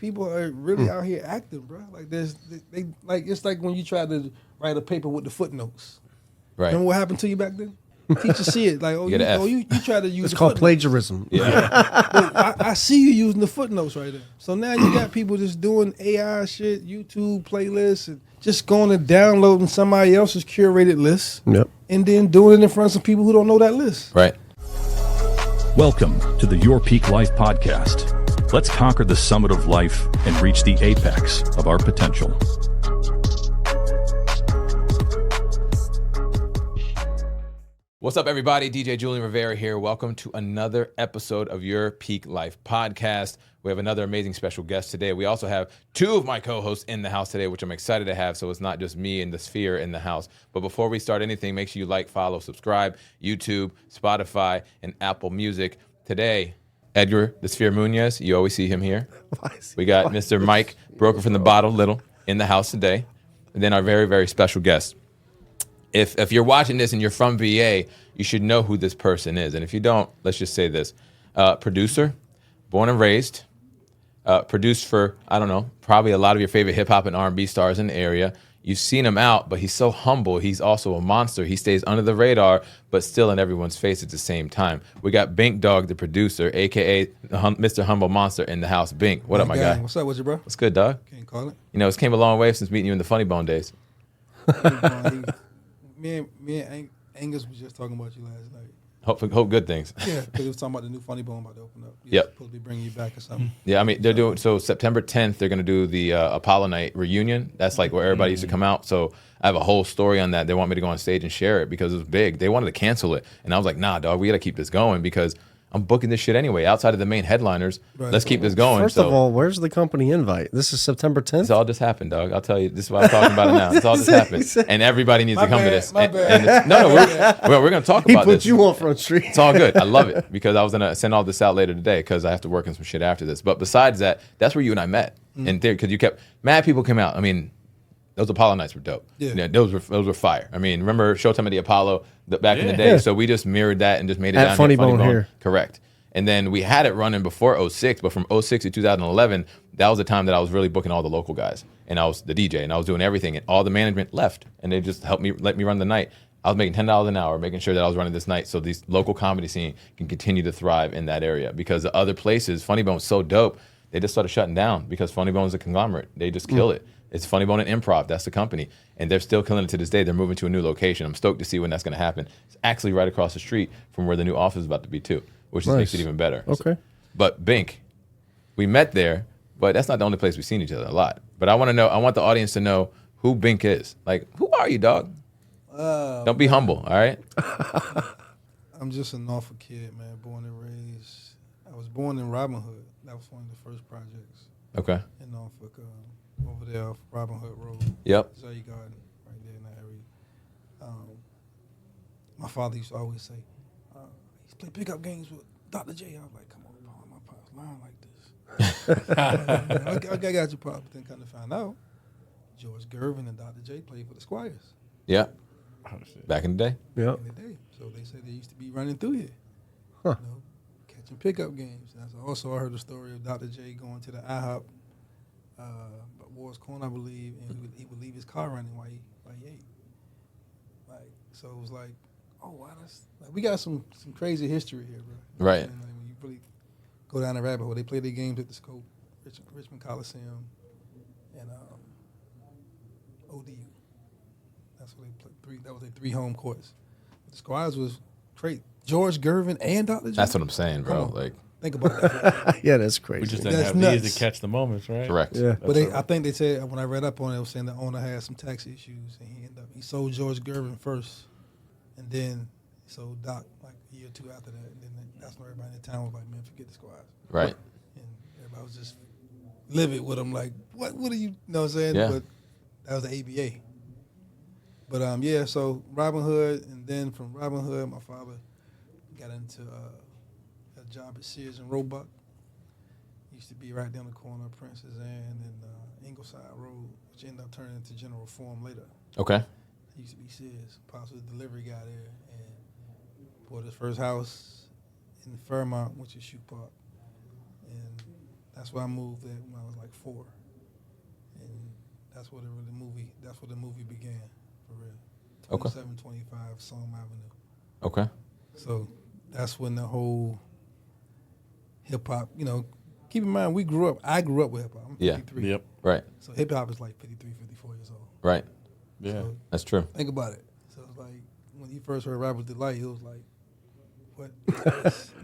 people are really out here acting, bro. Like they like it's like when you try to write a paper with the footnotes. Right. Remember what happened to you back then? Teacher see it like, you try to use. It's the called footnotes. plagiarism. Yeah. Well, I see you using the footnotes right there. So now you got people just doing AI shit, YouTube playlists, and just going and downloading somebody else's curated list, and then doing it in front of some people who don't know that list. Right. Welcome to the Your Peak Life podcast. Let's conquer the summit of life and reach the apex of our potential. What's up, everybody? DJ Julian Rivera here. Welcome to another episode of Your Peak Life podcast. We have another amazing special guest today. We also have two of my co-hosts in the house today, which I'm excited to have, so it's not just me and the sphere in the house. But before we start anything, make sure you like, follow, subscribe, YouTube, Spotify, and Apple Music. Today, Edgar, the Sphere Munoz, you always see him here. We got Mr. Mike, broker from the bottle, Little, in the house today. And then our very, very special guest. If you're watching this and you're from VA, you should know who this person is. And if you don't, let's just say this. Producer, born and raised, produced for, I don't know, probably a lot of your favorite hip-hop and R&B stars in the area. You've seen him out, but he's so humble. He's also a monster. He stays under the radar, but still in everyone's face at the same time. We got Bink Dog, the producer, a.k.a. Mr. Humble Monster in the house. Bink, what up, my guy? What's up with you, bro? What's good, dog? Can't call it. You know, it's came a long way since meeting you in the Funny Bone days. Me and Angus was just talking about you last night. Hope good things. Yeah, because we was talking about the new Funny Bone about to open up. Yep. Supposed to be bringing you back or something. Yeah, I mean, they're doing, so September 10th, they're going to do the Apollo Night reunion. That's like where everybody used to come out. So I have a whole story on that. They want me to go on stage and share it because it was big. They wanted to cancel it. And I was like, nah, dog, we got to keep this going because I'm booking this shit anyway. Outside of the main headliners, let's keep this going. First of all, where's the company invite? This is September 10th? It's all just happened, dog. I'll tell you. This is why I'm talking about it now. It's all just happened. And everybody needs to come to this. My bad. We're going to talk about this. He put you on Front Street. It's all good. I love it because I was going to send all this out later today because I have to work on some shit after this. But besides that, that's where you and I met. And there, because you kept, mad people came out. I mean, those Apollo nights were dope. Yeah, those were fire. I mean, remember Showtime at the Apollo back in the day? Yeah. So we just mirrored that and just made it at Funny Bone here. Correct. And then we had it running before 06, but from 06 to 2011, that was the time that I was really booking all the local guys. And I was the DJ, and I was doing everything. And all the management left, and they just let me run the night. I was making $10 an hour, making sure that I was running this night so these local comedy scene can continue to thrive in that area. Because the other places, Funny Bone's so dope, they just started shutting down because Funny Bone's a conglomerate. They just kill it. It's Funny Bone and Improv. That's the company. And they're still killing it to this day. They're moving to a new location. I'm stoked to see when that's going to happen. It's actually right across the street from where the new office is about to be, too, which just makes it even better. Okay. But Bink, we met there, but that's not the only place we've seen each other a lot. But I want the audience to know who Bink is. Like, who are you, dog? Don't be humble, all right? I'm just a Norfolk kid, man, born and raised. I was born in Robin Hood. That was one of the first projects. Okay. In Norfolk, over there off Robin Hood Road. Yep. Zay Garden, right there in that area. My father used to always say, he used to play pickup games with Dr. J. I was like, come on, Paul, my pop's lying like this. I got your pop. Then kind of found out George Gervin and Dr. J played for the Squires. Yeah. Back in the day? Yeah. In the day. So they said they used to be running through here. Huh. You know, catching pickup games. And also I heard the story of Dr. J going to the IHOP, Wars Corner, I believe, and he would leave his car running while he ate. Like, so it was like, oh wow, that's like, we got some crazy history here, bro. Right. Like, when you really go down the rabbit hole, they play their games at the Scope, Richmond Coliseum, and ODU. That's what they played. That was their 3 home courts. But the Squires was great. George Gervin and Dr. J. That's what I'm saying, bro. Like, think about that. Yeah, that's crazy. We just didn't have these to catch the moments, right? Correct. Yeah. But I think they said, when I read up on it, it was saying the owner had some tax issues, and he sold George Gervin first, and then he sold Doc like a year or 2 after that, and then that's when everybody in the town was like, man, forget the Squires. Right. And everybody was just livid with him, like, what are you know what I'm saying? Yeah. But that was the ABA. But yeah, so Robin Hood, and then from Robin Hood, my father got into a job at Sears and Roebuck. Used to be right down the corner of Princess Anne and Ingleside Road, which ended up turning into General Form later. Okay. It used to be Sears. Pops was a delivery guy there, and bought his first house in Fairmont, which is Shoe Park. And That's why I moved there when I was like 4, and that's where the movie began for real. Okay. 2725 Psalm Avenue. Okay. So that's when the whole hip hop, keep in mind I grew up with hip hop. I'm 53. Yep. Right. So hip hop is like 53, 54 years old. Right. Yeah. So That's true. think about it. So it's like when you first heard Rapper's Delight, it was like, what?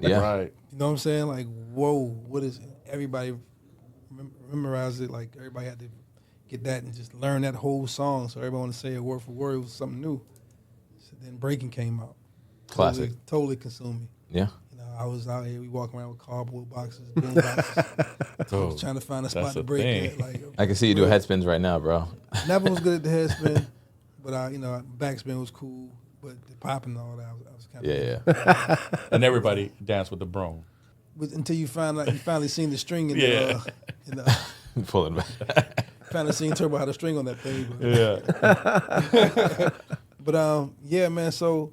Yeah. Right. You know what I'm saying? Like, whoa, what is it? Everybody memorized it. Like, everybody had to get that and just learn that whole song. So everybody wanted to say it word for word. It was something new. So then Breaking came out. Classic. Totally consumed me. Yeah. I was out here, we walking around with cardboard boxes, boom boxes. I was trying to find a spot to break it. Like, I can see you do head spins right now, bro. Never was good at the head spin, but backspin was cool. But the popping and all that, I was kind of Yeah. And everybody danced with the broom. Until you finally seen the string in Yeah. the Pulling back. finally seen Turbo had a string on that thing. But, Yeah. but yeah, man. So,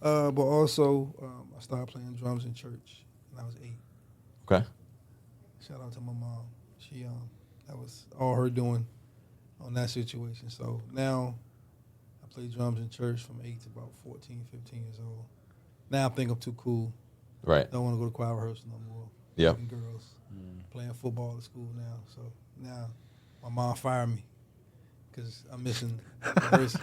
but also I started playing drums in church when I was 8. Okay. Shout out to my mom. She that was all her doing on that situation. So now I play drums in church from 8 to about 14, 15 years old. Now I think I'm too cool. Right. Don't want to go to choir rehearsal no more. Yep. Fucking girls. Playing football at school now. So now my mom fired me because I'm missing verses.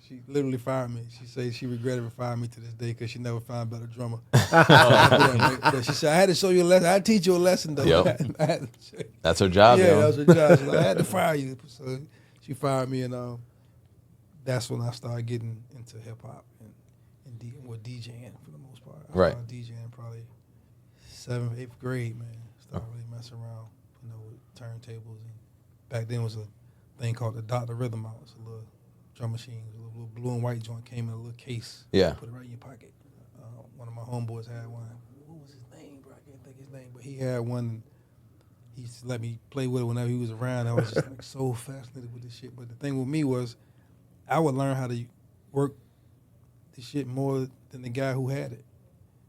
She literally fired me. She said she regretted for firing me to this day because she never found a better drummer. But she said, I had to show you a lesson. I had to teach you a lesson, though. Yep. I had to show you. That's her job, Yeah, yo. that was her job. So I had to fire you. So she fired me, and that's when I started getting into hip hop and DJing for the most part. I Right. started DJing probably 7th, 8th grade, man. Started really messing around, with turntables. And back then was a thing called the Dr. Rhythm Out. It's a little drum machine, a little blue and white joint, came in a little case. Yeah. Put it right in your pocket. One of my homeboys had one. What was his name, bro? I can't think his name, but he had one. He used to let me play with it whenever he was around. I was just like so fascinated with this shit. But the thing with me was, I would learn how to work the shit more than the guy who had it,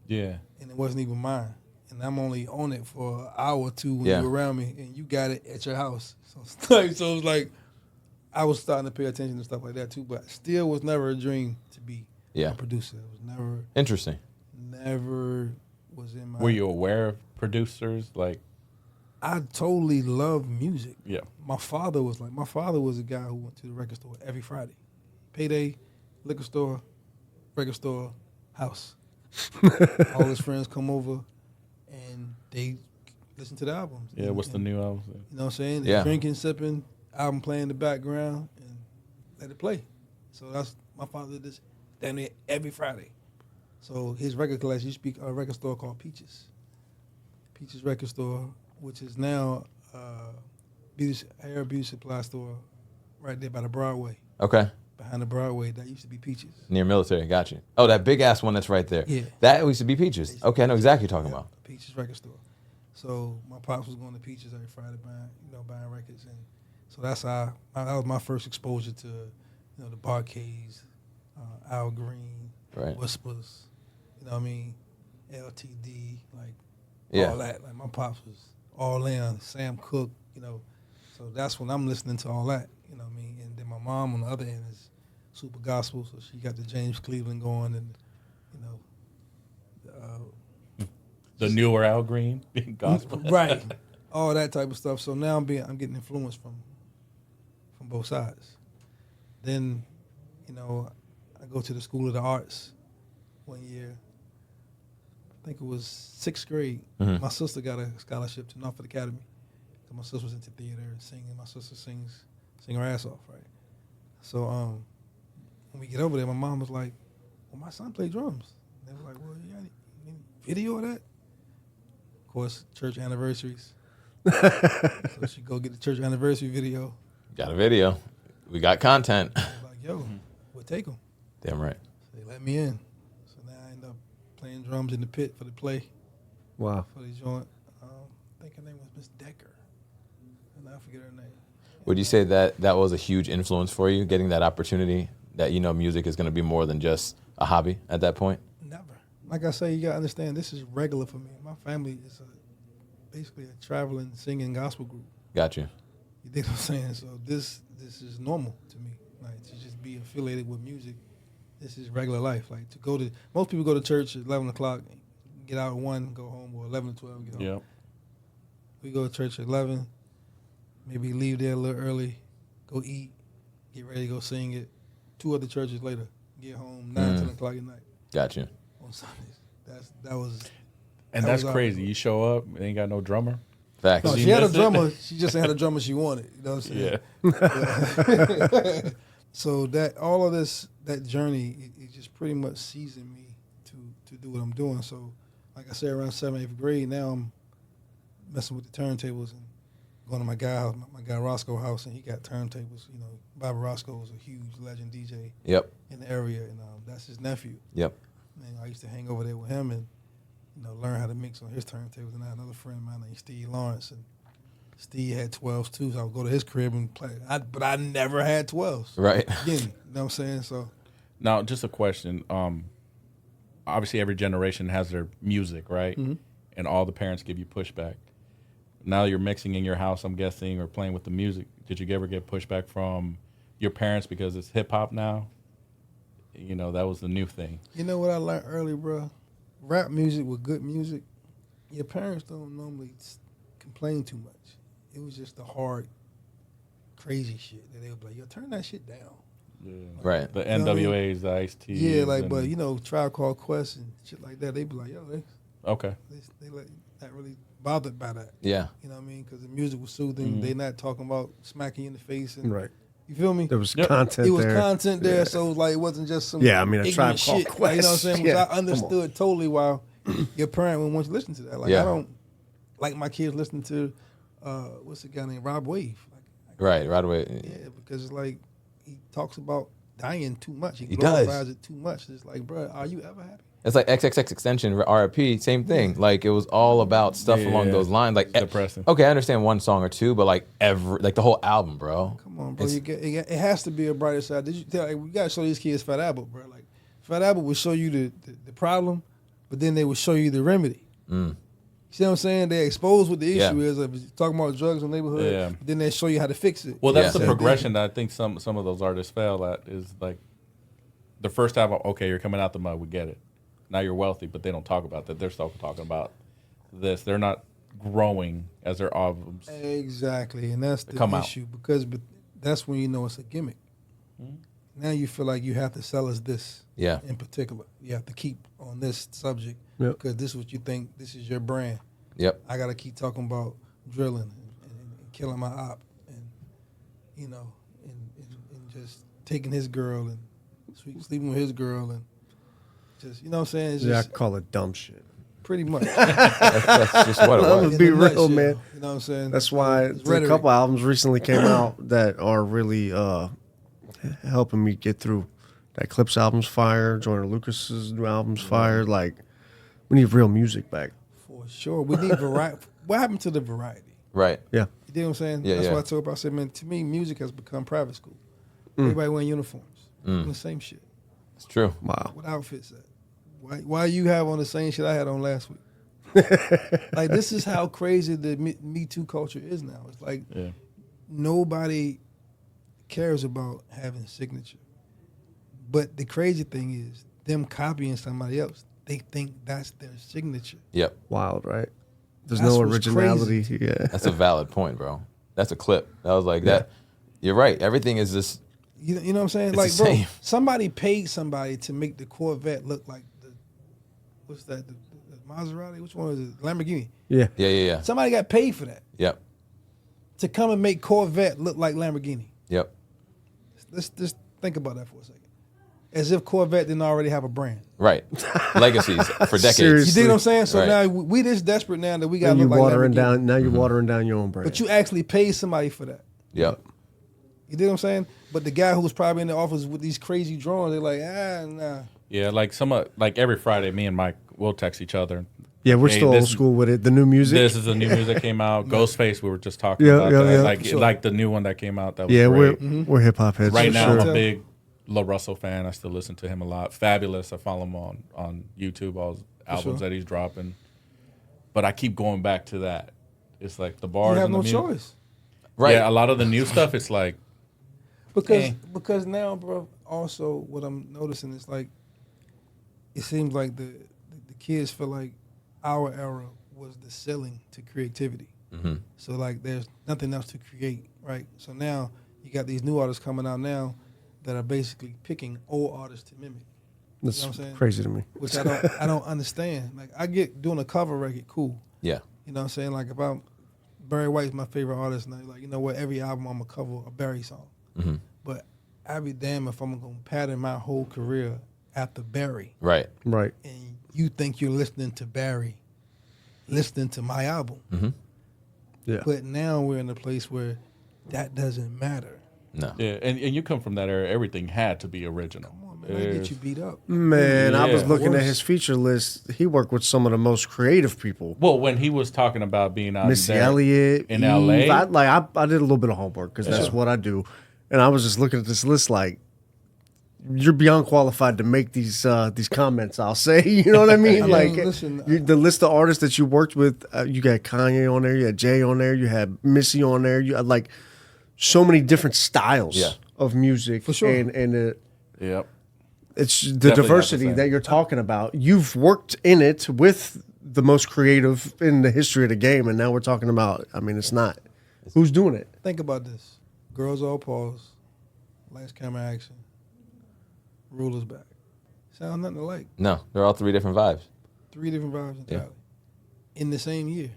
Yeah. and it wasn't even mine. And I'm only on it for an hour or two when Yeah. you're around me, and you got it at your house. So it was like I was starting to pay attention to stuff like that too. But still, was never a dream to be Yeah. a producer. It was Interesting. never was in my. Were you aware of producers? Like, I totally love music. yeah. My father was a guy who went to the record store every Friday. Payday, liquor store, record store, house. All his friends come over and they listen to the albums. Yeah. What's the And, new album? You know what I'm saying? They're Yeah. drinking, sipping, album playing in the background, and let it play. So that's my father did this down there every Friday. So his record collection used to be a record store called Peaches. Peaches Record Store, which is now hair beauty supply store right there by the Broadway. Okay. Behind the Broadway, that used to be Peaches. Near military. Got you. Oh, that big ass one that's right there. Yeah. That used to be Peaches. Okay, I know exactly what you're talking Yeah, about. Peaches Record Store. So my pops was going to Peaches every Friday buying records, and so that's how that was my first exposure to the Barcades, Al Green, Right. Whispers, you know what I mean, LTD, like Yeah. all that. Like my pops was all in, Sam Cooke, so that's when I'm listening to all that, you know what I mean. And then my mom on the other end is super gospel, so she got the James Cleveland going, and The newer Al Green gospel. right, all that type of stuff. So now I'm getting influenced from both sides. Then, I go to the School of the Arts one year. I think it was 6th grade. Mhm. My sister got a scholarship to Norfolk Academy. So my sister was into theater and singing. My sister sing her ass off, right? So when we get over there, my mom was like, "Well, my son played drums." And they were like, "Well, you got any video of that?" Of course, church anniversaries. So she go get the church anniversary video. Got a video. We got content. I was like, "Yo, we'll take them." Damn right. So they let me in. So now I end up playing drums in the pit for the play, Wow. for the joint. I think her name was Miss Decker. And I forget her name. Would you say that was a huge influence for you, getting that opportunity, that music is going to be more than just a hobby at that point? Never. Like I say, you got to understand, this is regular for me. My family basically a traveling singing gospel group. Got you. You think what I'm saying? So this is normal to me. Like to just be affiliated with music. This is regular life. Like to go to most people go to church at 11 o'clock, get out at 1, go home, or 11 to 12, get home. Yep. We go to church at 11, maybe leave there a little early, go eat, get ready to go sing it. 2 other churches later, get home 9, 10 o'clock at night Got you. on Sundays. That was That's our- crazy. You show up, ain't got no drummer. Facts. No, You she had a missed it? drummer. She just had a drummer she wanted. You know what I'm saying? Yeah. So that all of this, that journey, it just pretty much seasoned me to do what I'm doing. So, like I said, around 7th, 8th grade, now I'm messing with the turntables and going to my guy house, my guy Roscoe house, and he got turntables. You know, Bobby Roscoe was a huge legend DJ Yep. in the area, and that's his nephew. Yep. And I used to hang over there with him and learn how to mix on his turntables. And I had another friend of mine named Steve Lawrence, and Steve had 12s too, so I would go to his crib and play. But I never had 12s. Right. Again, you know what I'm saying? So Now, just a question. Obviously, every generation has their music, right? Mm-hmm. And all the parents give you pushback. Now you're mixing in your house, I'm guessing, or playing with the music. Did you ever get pushback from your parents because it's hip hop now? You know, that was the new thing. you know what I learned early, bro? Rap music with good music, your parents don't normally complain too much. It was just the hard, crazy shit that they would be like, yo, turn that shit down. Yeah. Right. The You know what I mean? NWAs, the Ice-Ts. Yeah, like, and- but Tribe Called Quest and shit like that, they be like, yo, Okay. they like not really bothered by that. Yeah. You know what I mean? Because the music was soothing. They not talking about smacking you in the face. And, Right. You feel me? There was Yep. content It was there. content there, Yeah. so it was like it wasn't just some Yeah, I mean, a Tribe ignorant Called shit. Like, you know what I'm Quest. saying? Yeah, Because I come on. understood totally why your parent would want you to listen to that. Like Yeah. I don't like my kids listening to what's the guy named Rob Wave. Right. Right away. Yeah, because it's like he talks about dying too much. He does. glorifies it too much. It's like, bro, are you ever happy? It's like XXX Extension, RIP, same thing. Like it was all about stuff along Yeah. those lines. Like It's depressing. Okay, I understand one song or two, but like the whole album, bro. Come on, bro. It's- It has to be a brighter side. Did you tell? Like, we gotta show these kids Fat Albert, bro. Like Fat Albert will show you the problem, but then they will show you the remedy. You see what I'm saying? They expose what the Yeah. issue is. If you're talking about drugs in the neighborhood, Yeah. then they show you how to fix it. Well, that's Yeah. the progression that I think some of those artists fail at is like the first album, okay, you're coming out the mud, we get it. Now you're wealthy, but they don't talk about that. They're still talking about this. They're not growing as their albums. Exactly, and that's the Come out. issue but that's when you know it's a gimmick. Now you feel like you have to sell us this Yeah. in particular. You have to keep on this subject Yep. because this is what you think. This is your brand. Yep. I gotta keep talking about drilling and killing my op, and and just taking his girl and sleeping with his girl and just what I'm saying. It's Yeah, I just call it dumb shit. pretty much. That's just what it I'm was. gonna be In a real, nutshell, man. You know what I'm saying? That's why It's a rhetoric. couple albums recently came out that are really helping me get through. That Clips album's fire. Joyner Lucas's new album's fire. Like, we need real music back. For sure, we need variety. What happened to the variety? Right. Yeah. You dig what I'm saying? Yeah, That's yeah. what I told about. I said, man, to me, music has become private school. Everybody wearing uniforms, doing the same shit. It's true. Wow. What outfits at? Why you have on the same shit I had on last week? Like, this is how crazy the Me Too culture is now. It's like Yeah. nobody cares about having signature. But the crazy thing is, them copying somebody else, they think that's their signature. Yep. Wild, right? There's That's no what's originality. crazy. Yeah. That's a valid point, bro. That's a clip. That was like that. You're right. Everything is just You know what I'm saying? It's Like, the bro, same. somebody paid somebody to make the Corvette look like what's that? The Maserati? Which one is it? Lamborghini. Yeah. yeah. Somebody got paid for that Yep. to come and make Corvette look like Lamborghini. Yep. Let's just think about that for a second. As if Corvette didn't already have a brand. Right. Legacies for decades. Seriously. You dig what I'm saying? So Right. now we this desperate now that we got And to you look like watering Lamborghini. down. Now you're watering down your own brand. But you actually paid somebody for that. Yep. You dig what I'm saying? But the guy who was probably in the office with these crazy drawings, they're like, nah. Yeah, like like every Friday, me and Mike will text each other. yeah, we're Hey, still this- old school with it. The new music. This is the new music that came out. Ghostface, we were just talking Yeah, about yeah, that. yeah. Like Sure. like the new one that came out. That was yeah, great. we're hip hop heads. Right for now, sure. I'm a big Lil Russell fan. I still listen to him a lot. Fabulous. I follow him on YouTube, all his albums sure. that he's dropping. But I keep going back to that. It's like the You bars have and the no music. choice. Right. Yeah, a lot of the new stuff, it's like, Because now, bro, also what I'm noticing is like, it seems like the kids feel like our era was the ceiling to creativity. Mm-hmm. So like, there's nothing else to create, right? So now you got these new artists coming out now that are basically picking old artists to mimic. That's You know what I'm saying? crazy to me. Which I don't understand. Like, I get doing a cover record, cool. Yeah. You know what I'm saying? Like, if I'm Barry White's my favorite artist, and I'm like, you know what? Every album I'm gonna cover a Barry song. Mm-hmm. But I'd be damn if I'm gonna pattern my whole career after Barry, Right. Right. and you think you're listening to Barry, listening to my album. Mm-hmm. Yeah. But now we're in a place where that doesn't matter. No. yeah, and you come from that era, everything had to be original. Come on, man, I get you beat up. Man, I was Yeah. looking at Worse. his feature list. He worked with some of the most creative people. Well, when he was talking about being out Missy there Elliott in Eve. LA, I did a little bit of homework because that's what I do, and I was just looking at this list like, you're beyond qualified to make these comments. I'll say, you know what I mean? I mean, Like, listen, the list of artists that you worked with, you got Kanye on there, you had Jay on there, you had Missy on there, you had like so many different styles Yeah. of music, For sure. and yep. it's the Definitely not the diversity same. that you're talking about. You've worked in it with the most creative in the history of the game, and now we're talking about. I mean, it's not who's doing it. Think about this: Girls All Pause, Lights, Camera, Action, Rulers Back. Sound nothing alike. No. They're all three different vibes. 3 different vibes entirely in the same year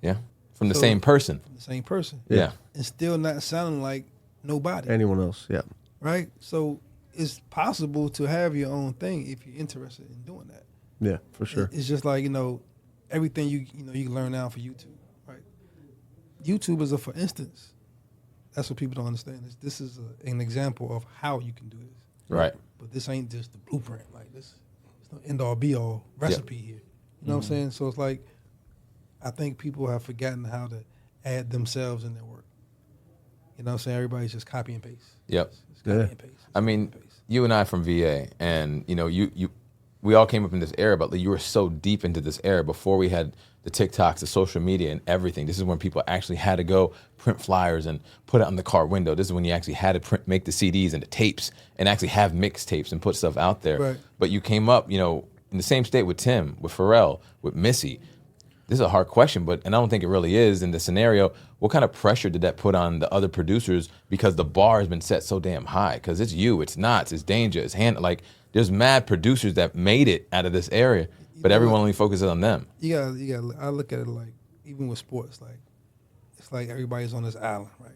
Yeah. From the So- same person. from the same person, Yeah. and still not sounding like nobody. Anyone else? Yeah. Right? So it's possible to have your own thing if you're interested in doing that. Yeah, for sure. It's just like, everything you can learn now for YouTube, right? YouTube is a for instance. That's what people don't understand. This is an example of how you can do this. Right. But this ain't just the blueprint. Like, this, it's no end all be all recipe here. You know what I'm saying? So it's like, I think people have forgotten how to add themselves in their work. You know what I'm saying? Everybody's just copy and paste. Yep. It's copy Yeah. and paste. It's I mean, copy and paste. you and I from VA, and we all came up in this era, but you were so deep into this era before we had the TikToks, the social media, and everything. This is when people actually had to go print flyers and put it on the car window. This is when you actually had to make the CDs and the tapes and actually have mixtapes and put stuff out there. Right. But you came up, in the same state with Tim, with Pharrell, with Missy. This is a hard question, and I don't think it really is in the scenario. What kind of pressure did that put on the other producers? Because the bar has been set so damn high. Because it's you, it's Knots, it's Danger, it's there's mad producers that made it out of this area, but everyone only focuses on them. You got. I look at it like, even with sports, like, it's like everybody's on this island, right?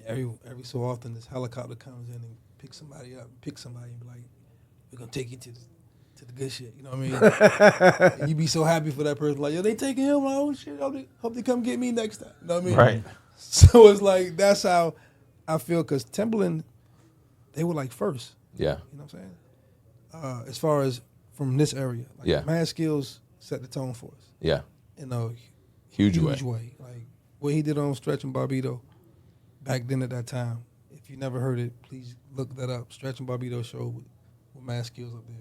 Every so often, this helicopter comes in and picks somebody up, and be like, "We're gonna take you to the good shit." You know what I mean? And you be so happy for that person, like, "Yo, they taking him." Like, "Oh shit, hope they come get me next time." You know what I mean? Right. So it's like, that's how I feel, because Timbaland, they were like first. Yeah. You know what I'm saying? As far as from this area, like, Yeah. Mad Skills set the tone for us. Yeah. In a Huge huge way. way. Like, what he did on Stretch and Barbito back then at that time. If you never heard it, please look that up. Stretch and Barbito show with Mad Skills up there.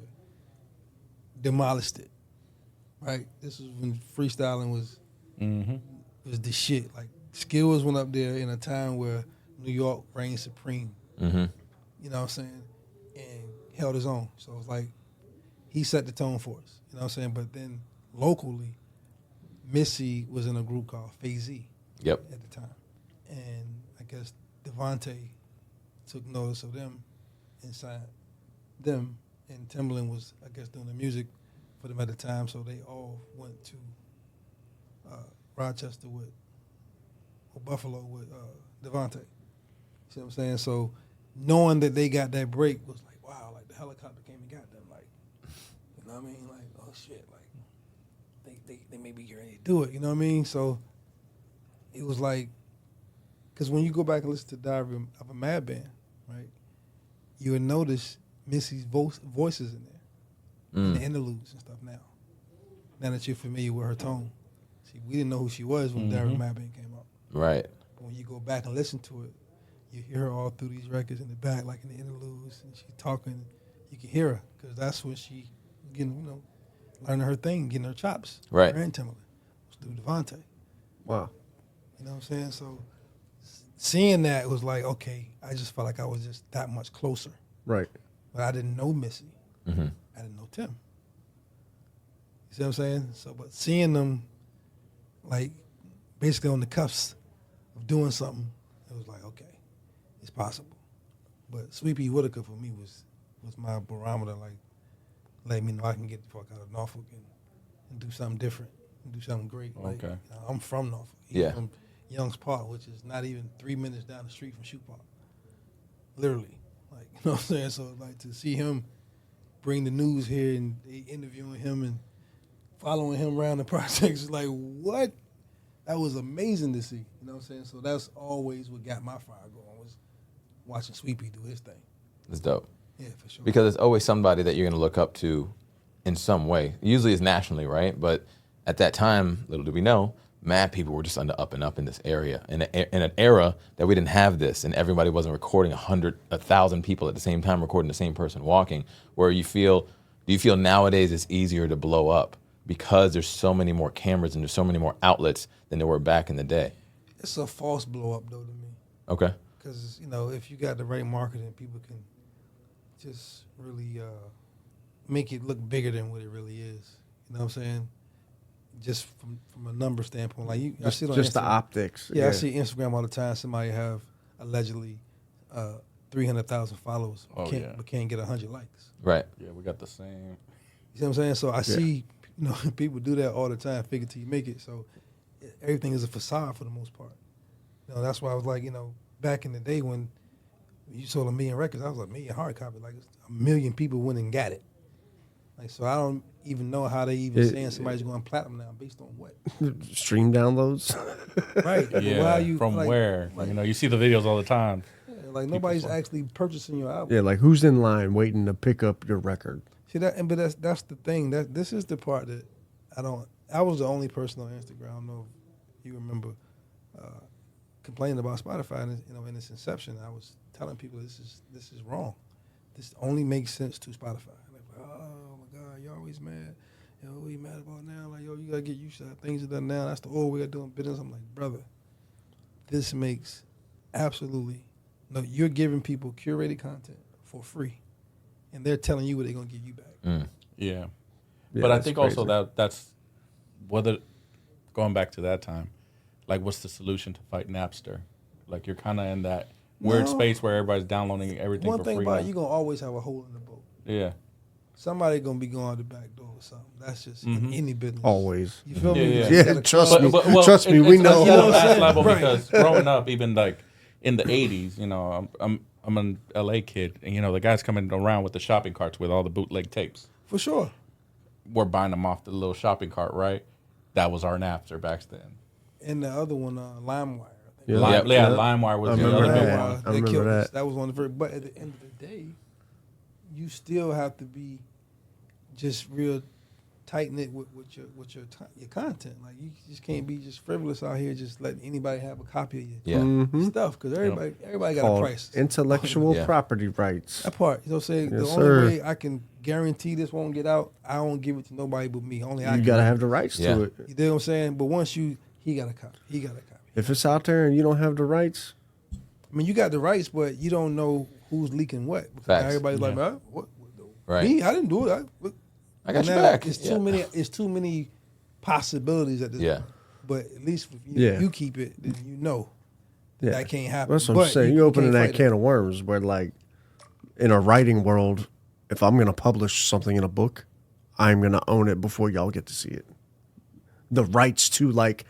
Demolished it. Right? This was when freestyling was the shit. Like, Skills went up there in a time where New York reigned supreme. Mm-hmm. You know what I'm saying? And held his own. So it's like, he set the tone for us. You know what I'm saying? But then locally, Missy was in a group called Phase-E Yep. at the time. And I guess Devontae took notice of them and signed them. And Timbaland was, I guess, doing the music for them at the time. So they all went to Rochester or Buffalo with Devontae. See what I'm saying? So knowing that they got that break was like, wow, like the helicopter came and got them. Like, you know what I mean? Like, oh shit, like they may be ready to do it. You know what I mean? So it was like, because when you go back and listen to Diary of a Madman, right, you would notice Missy's voices in there, in the interludes and stuff now. Now that you're familiar with her tone. See, we didn't know who she was when Diary of a Madman came out. Right. But when you go back and listen to it, you hear her all through these records in the back, like in the interludes, and she's talking. You can hear her, because that's when she learning her thing, getting her chops. Right. Her and Timbaland was through Devontae. Wow. You know what I'm saying? So seeing that was like, okay, I just felt like I was just that much closer. Right. But I didn't know Missy. Mm-hmm. I didn't know Tim. You see what I'm saying? So, but seeing them, like, basically on the cuffs of doing something, it was like, okay, it's possible. But Sweepy Whitaker for me was my barometer, like, let me know I can get the fuck out of Norfolk and do something different, and do something great. Like, Okay. I'm from Norfolk. He's Yeah. from Young's Park, which is not even 3 minutes down the street from Shoe Park. Literally. Like, you know what I'm saying? So, like, to see him bring the news here and they interviewing him and following him around the projects is like, what? That was amazing to see. You know what I'm saying? So that's always what got my fire going, was watching Sweepy do his thing. It's dope. Yeah, for sure. Because it's always somebody that you're going to look up to in some way. Usually it's nationally, right? But at that time, little do we know, mad people were just on the up and up in this area. In an era that we didn't have this, and everybody wasn't recording 1,000 people at the same time recording the same person walking, where do you feel nowadays it's easier to blow up because there's so many more cameras and there's so many more outlets than there were back in the day? It's a false blow up, though, to me. Okay. Because, if you got the right marketing, people can just really make it look bigger than what it really is. You know what I'm saying? Just from a number standpoint. Like I see it on Just the Instagram. optics. Yeah, I see Instagram all the time. Somebody have allegedly 300,000 followers, but can't get 100 likes. Right. Yeah, we got the same. You see what I'm saying? So I see, people do that all the time, fake it till you make it. So everything is a facade for the most part. That's why I was like, back in the day when you sold 1 million records, I was like, 1 million hard copy. Like 1 million people went and got it. Like, so I don't even know how they even saying somebody's going platinum now based on what? Stream downloads. Right. Yeah, Why from like, where? You see the videos all the time. Yeah, like nobody's actually purchasing your album. Yeah, like who's in line waiting to pick up your record? See that, but that's the thing. This is the part that I was the only person on Instagram. I don't know if you remember complaining about Spotify. And, in its inception, I was telling people this is wrong. This only makes sense to Spotify. Like, oh my God, you're always mad. What are you mad about now? Like, you gotta get used to how things are done now. That's the old way of doing business. I'm like, brother, this makes absolutely no. You're giving people curated content for free, and they're telling you what they're gonna give you back. Yeah. Yeah, But I that's think crazy. also that's whether going back to that time, like what's the solution to fight Napster? Like you're kind of in that weird space where everybody's downloading everything One for thing free. about it, now. you're gonna always have a hole in the boat. Yeah. Somebody gonna be going out the back door or something. That's just in any business. Always. You feel me? Yeah, You yeah. gotta Trust close- me. Well, Trust me, we it's know. a You know whole what I'm ass saying? level Right. because growing up, even like in the '80s, I'm an LA kid, and the guys coming around with the shopping carts with all the bootleg tapes. For sure. We're buying them off the little shopping cart, right? That was our Napster back then. And the other one, LimeWire. I think. Yeah. LimeWire was I the remember other big that. one. I remember killed us. that. That was one of the very. But at the end of the day, you still have to be just real tight knit with your content. Like you just can't be just frivolous out here, just letting anybody have a copy of your Mm-hmm. stuff because everybody got a Called price. intellectual Yeah. property rights. That part, you know what I'm saying? Yes, The sir. only way I can guarantee this won't get out, I don't give it to nobody but me. Only I You can. gotta have the rights Yeah. to it. You know what I'm saying? But once he got a copy. He got a copy. If it's out there and you don't have the rights, I mean, you got the rights, but you don't know who's leaking what. Because Facts. everybody's like, Yeah. what? Right. Me? I didn't do it. I got Now, your back. It's Yeah. too many. It's too many possibilities at this Yeah. point. But at least if you keep it, then you know yeah, that can't happen. that's what But I'm saying. You opening can't that fight can it. of worms where, like, in a writing world, if I'm gonna publish something in a book, I'm gonna own it before y'all get to see it. The rights to like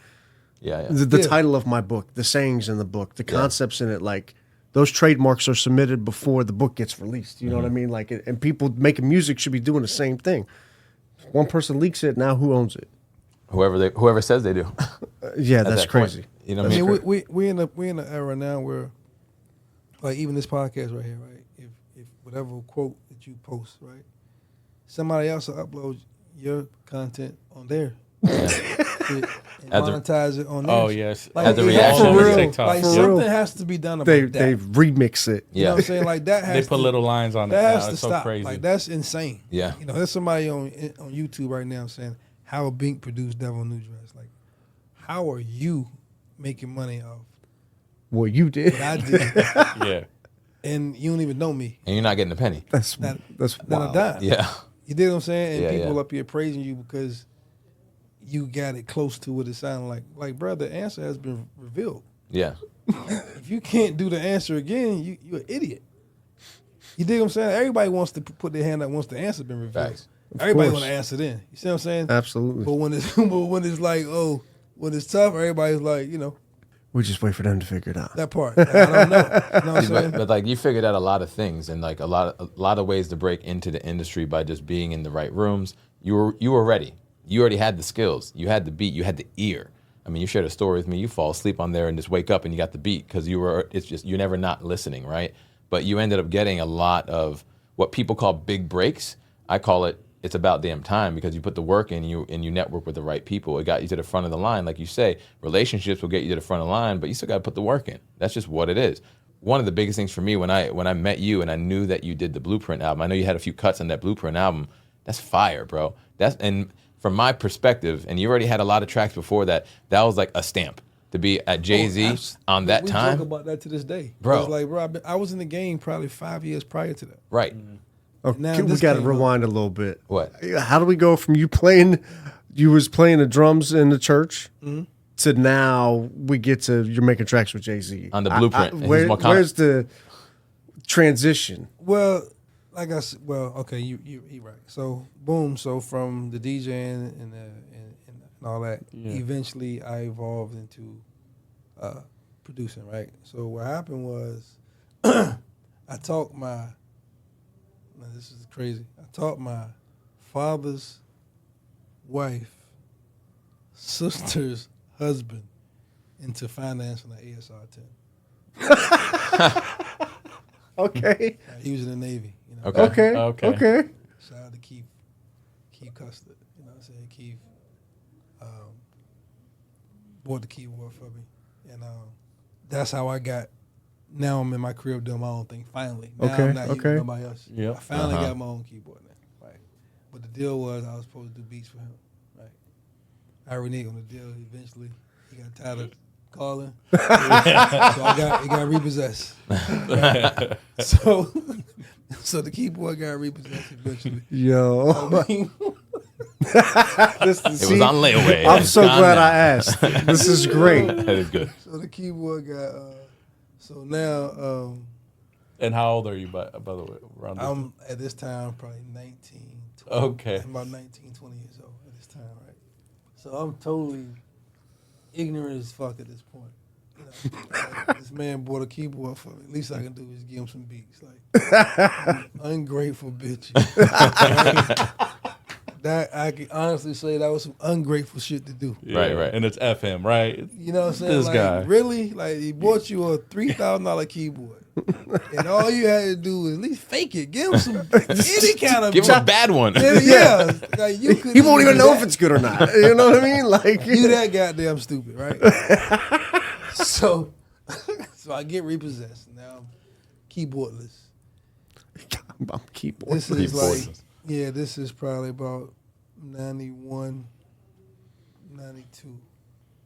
Yeah. the Yeah. title of my book, the sayings in the book, the concepts in it, like those trademarks are submitted before the book gets released. You know what I mean? Like, and people making music should be doing the same thing. One person leaks it, now who owns it? Whoever says they do. Yeah, At that's that point. crazy. You know I what I mean, mean? we're in an era now where, like, even this podcast right here, right? If whatever quote that you post, right, somebody else will upload your content on their shit and As a- monetize it on theirs. Oh yes, Like, As a it has reaction. to For be- real. TikTok. Like For something real. has to be done about They that. remix it. You know Yeah. what I'm saying? Like that has They to, put little lines on it. that Now. has to It's so stop. crazy. Like that's insane. Yeah. There's somebody on YouTube right now saying how Bink produced Devil New Dress. Like, how are you making money off Well, you did. what I did, Yeah. and you don't even know me. And you're not getting a penny. That's Not a wild. dime. Yeah. You dig what I'm saying? And Yeah, people yeah. up here praising you because you got it close to what it sounded like. Like, bro, the answer has been revealed. Yeah. If you can't do the answer again, you're an idiot. You dig what I'm saying? Everybody wants to put their hand up once the answer been revealed. Facts. Everybody course. want to answer then. You see what I'm saying? Absolutely. But when it's like, oh, when it's tough, everybody's like, We just wait for them to figure it out. that part. I don't know. You know what I'm saying? But like you figured out a lot of things and like a lot of ways to break into the industry by just being in the right rooms. You were ready. You already had the skills. You had the beat. You had the ear. I mean, you shared a story with me. You fall asleep on there and just wake up and you got the beat because you're never not listening, right? But you ended up getting a lot of what people call big breaks. I call it's about damn time because you put the work in and you network with the right people. It got you to the front of the line. Like you say, relationships will get you to the front of the line, but you still got to put the work in. That's just what it is. One of the biggest things for me when I met you and I knew that you did the Blueprint album, I know you had a few cuts on that Blueprint album. That's fire, bro. And from my perspective, and you already had a lot of tracks before that, that was like a stamp to be at Jay-Z on that we time. talk about that to this day. Bro. It's like, bro, I was in the game probably 5 years prior to that. Right. Okay, Now we this got to came rewind a little bit. What? How do we go from you was playing the drums in the church to now we get to you're making tracks with Jay-Z? On the Blueprint. And he's more where's the transition? Well, like I said, okay, you right. So boom. So from the DJing and all that, eventually I evolved into producing. Right. So what happened was, I taught this is crazy. I taught my father's wife, sister's husband into financing an ASR 10. Okay. He was in the Navy. Okay. Okay. Shout out to Keith Custard. You know what I'm saying? Keith bought the keyboard for me. And that's how I got. Now I'm in my crib doing my own thing, finally. Now I'm not using nobody else. Yep. I finally got my own keyboard now. Right. But the deal was I was supposed to do beats for him. Right. I reneged on the deal eventually. He got tired of calling. So it got repossessed. So the keyboard got repossessed eventually. Yo. I mean, It was on layaway. I'm It's so gone glad now. I asked. This is great. That is good. so the keyboard got. So now And how old are you, by the way? Around this I'm at this time probably 19, 20. Okay. I'm about 19, 20 years old at this time, right? So I'm totally ignorant as fuck at this point. Like, this man bought a keyboard for me. Least I can do is give him some beats. Like, ungrateful bitch. That I can honestly say that was some ungrateful shit to do. Right. And it's FM, right? You know what I'm saying? This like, guy. really? Like, he bought you a $3,000 keyboard. And all you had to do was at least fake it. Give him some, any kind of. Give him a bad one. Yeah. Like, you He won't even know if that. it's good or not. You know what I mean? Like You that goddamn stupid, right? So I get repossessed. Now I'm keyboardless. I'm keyboard. This is Keyboardless. like, this is probably about 91, 92.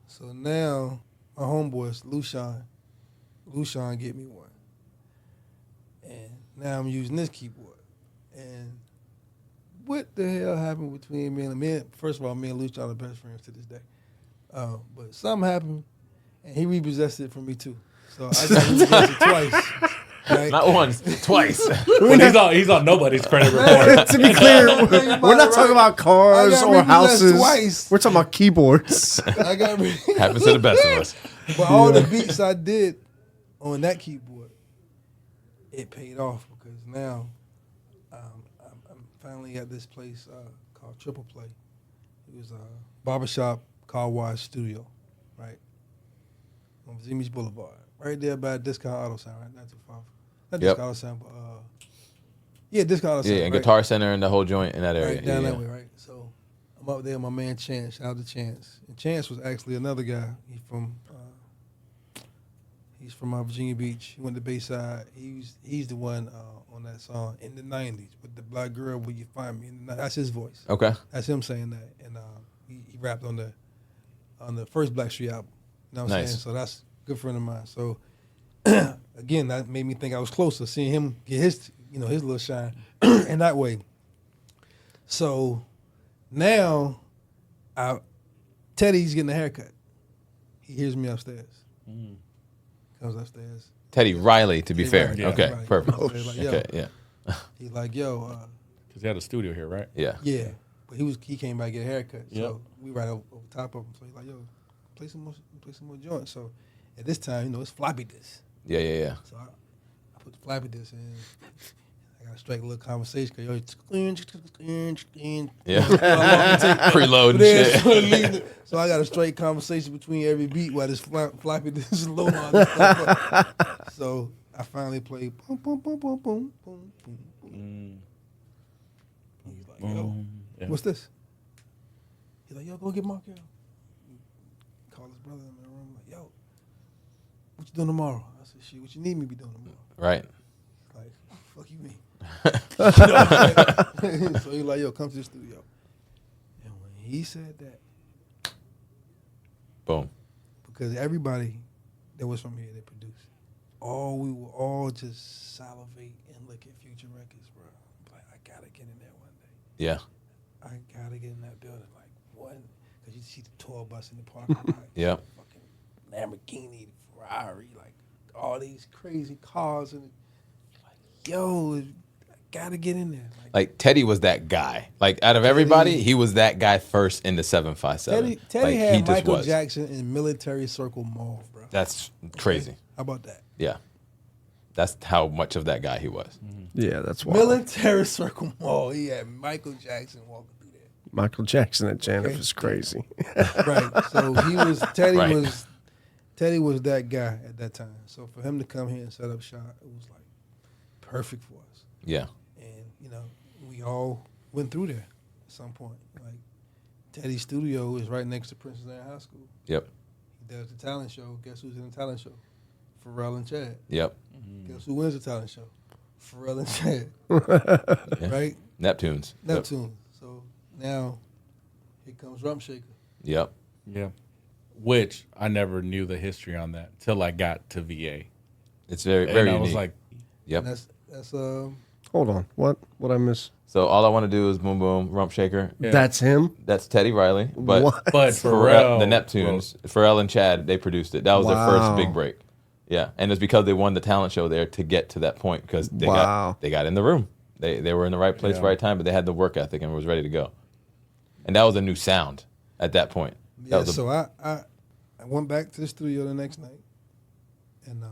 So now my homeboys, Lushan get me one. And now I'm using this keyboard. And what the hell happened between me and first of all, me and Lushan are best friends to this day. But something happened, and he repossessed it from me too. So I got repossessed twice. Right? Not once, twice. Well, he's on nobody's credit report. To be clear, we're not right. talking about cars I got or repossessed houses. twice. We're talking about keyboards. I got Happens to the best of us. But all the beats I did on that keyboard, it paid off because now I'm finally at this place called Triple Play. It was a barbershop car wash studio, right? On Virginia Beach Boulevard. Right there by Discount Auto Sound, right? Not too far. Not Yep. Discount Auto Sound, but Discount Auto Sound. Yeah, and right? Guitar Center and the whole joint in that area. Right down yeah, that way, right? So I'm up there with my man Chance. Shout out to Chance. And Chance was actually another guy. He's from Virginia Beach. He went to Bayside. He's the one on that song in the '90s with the black girl. Will you find me? That's his voice. Okay. That's him saying that, and he rapped on the first Blackstreet album. You know what I'm Nice. saying? So that's a good friend of mine. So again, that made me think I was closer, seeing him get his, his little shine in that way. So now, Teddy's getting a haircut. He hears me upstairs. Comes upstairs. Teddy Riley, to be Teddy fair. Riley, Yeah. Okay, Riley. perfect. So he's like, yo. Okay, yeah. He's like, yo, Because he had a studio here, right? Yeah. yeah. But he came back to get a haircut. Yep. So we right over top of him. So he's like, yo, play some more joints. So at this time, it's floppy disk. Yeah. So I put the floppy disk in. I got to strike a little conversation. Cause Yeah. Preload Preload and shit. So I got a straight conversation between every beat while this floppy disk is loading all this stuff up. So I finally played boom, boom, boom, boom, boom, boom, boom, boom. He's like, yo, Yeah. what's this? He's like, yo, go get Markel. Call his brother in the room. Like, yo, what you doing tomorrow? I said, shit, what you need me to be doing tomorrow? Right. Like, fuck you mean? You know what I'm saying? So he's like, yo, come to the studio. And when he said that, Boom. because everybody that was from here, they produced. We were all just salivate and look at future records, bro. Like, I gotta get in there one day. Yeah. I gotta get in that building. Like, one, because you see the tour bus in the parking lot. Yeah. Fucking Lamborghini, Ferrari, like all these crazy cars. And like, yo, I gotta get in there. Like Teddy was that guy. Like out of everybody, he was that guy first in the 757. Teddy Like, had he just Michael was. Jackson in Military Circle Mall, bro. That's crazy. How about that? Yeah. That's how much of that guy he was. Yeah, that's why. Military Circle Mall. He had Michael Jackson walking through there. Michael Jackson at Janif Okay. is crazy. Right. So Teddy was that guy at that time. So for him to come here and set up shop, it was like perfect for us. Yeah. And we all went through there at some point. Like Teddy's studio is right next to Princess Anne High School. Yep. He does the talent show. Guess who's in the talent show? Pharrell and Chad. Yep. Guess who wins the talent show? Pharrell and Chad. Yeah. Right? Neptunes. Yep. Neptune. So now here comes Rump Shaker. Yep. Yeah. Which I never knew the history on that till I got to VA. It's very, And very I unique. was like, Yep. And that's Hold on. What I miss? So all I want to do is boom, boom, rump shaker. Yeah. That's him? That's Teddy Riley. But What? but Pharrell, the Neptunes, Pharrell and Chad, they produced it. That was their first Wow. big break. Yeah, and it's because they won the talent show there to get to that point because they Wow. got in the room. They were in the right place, Yeah. right time, but they had the work ethic and was ready to go. And that was a new sound at that point. That yeah. was a- So I went back to the studio the next night and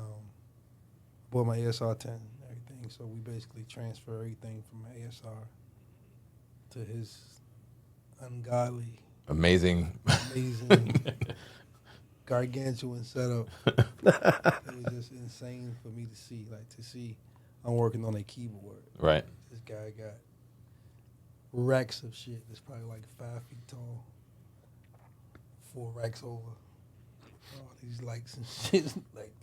bought my ASR 10 and everything. So we basically transfer everything from my ASR to his ungodly, amazing. amazing, gargantuan setup. It was just insane for me to see. I'm working on a keyboard. Right. This guy got racks of shit that's probably like 5 feet tall, 4 racks over. All these lights and shit, like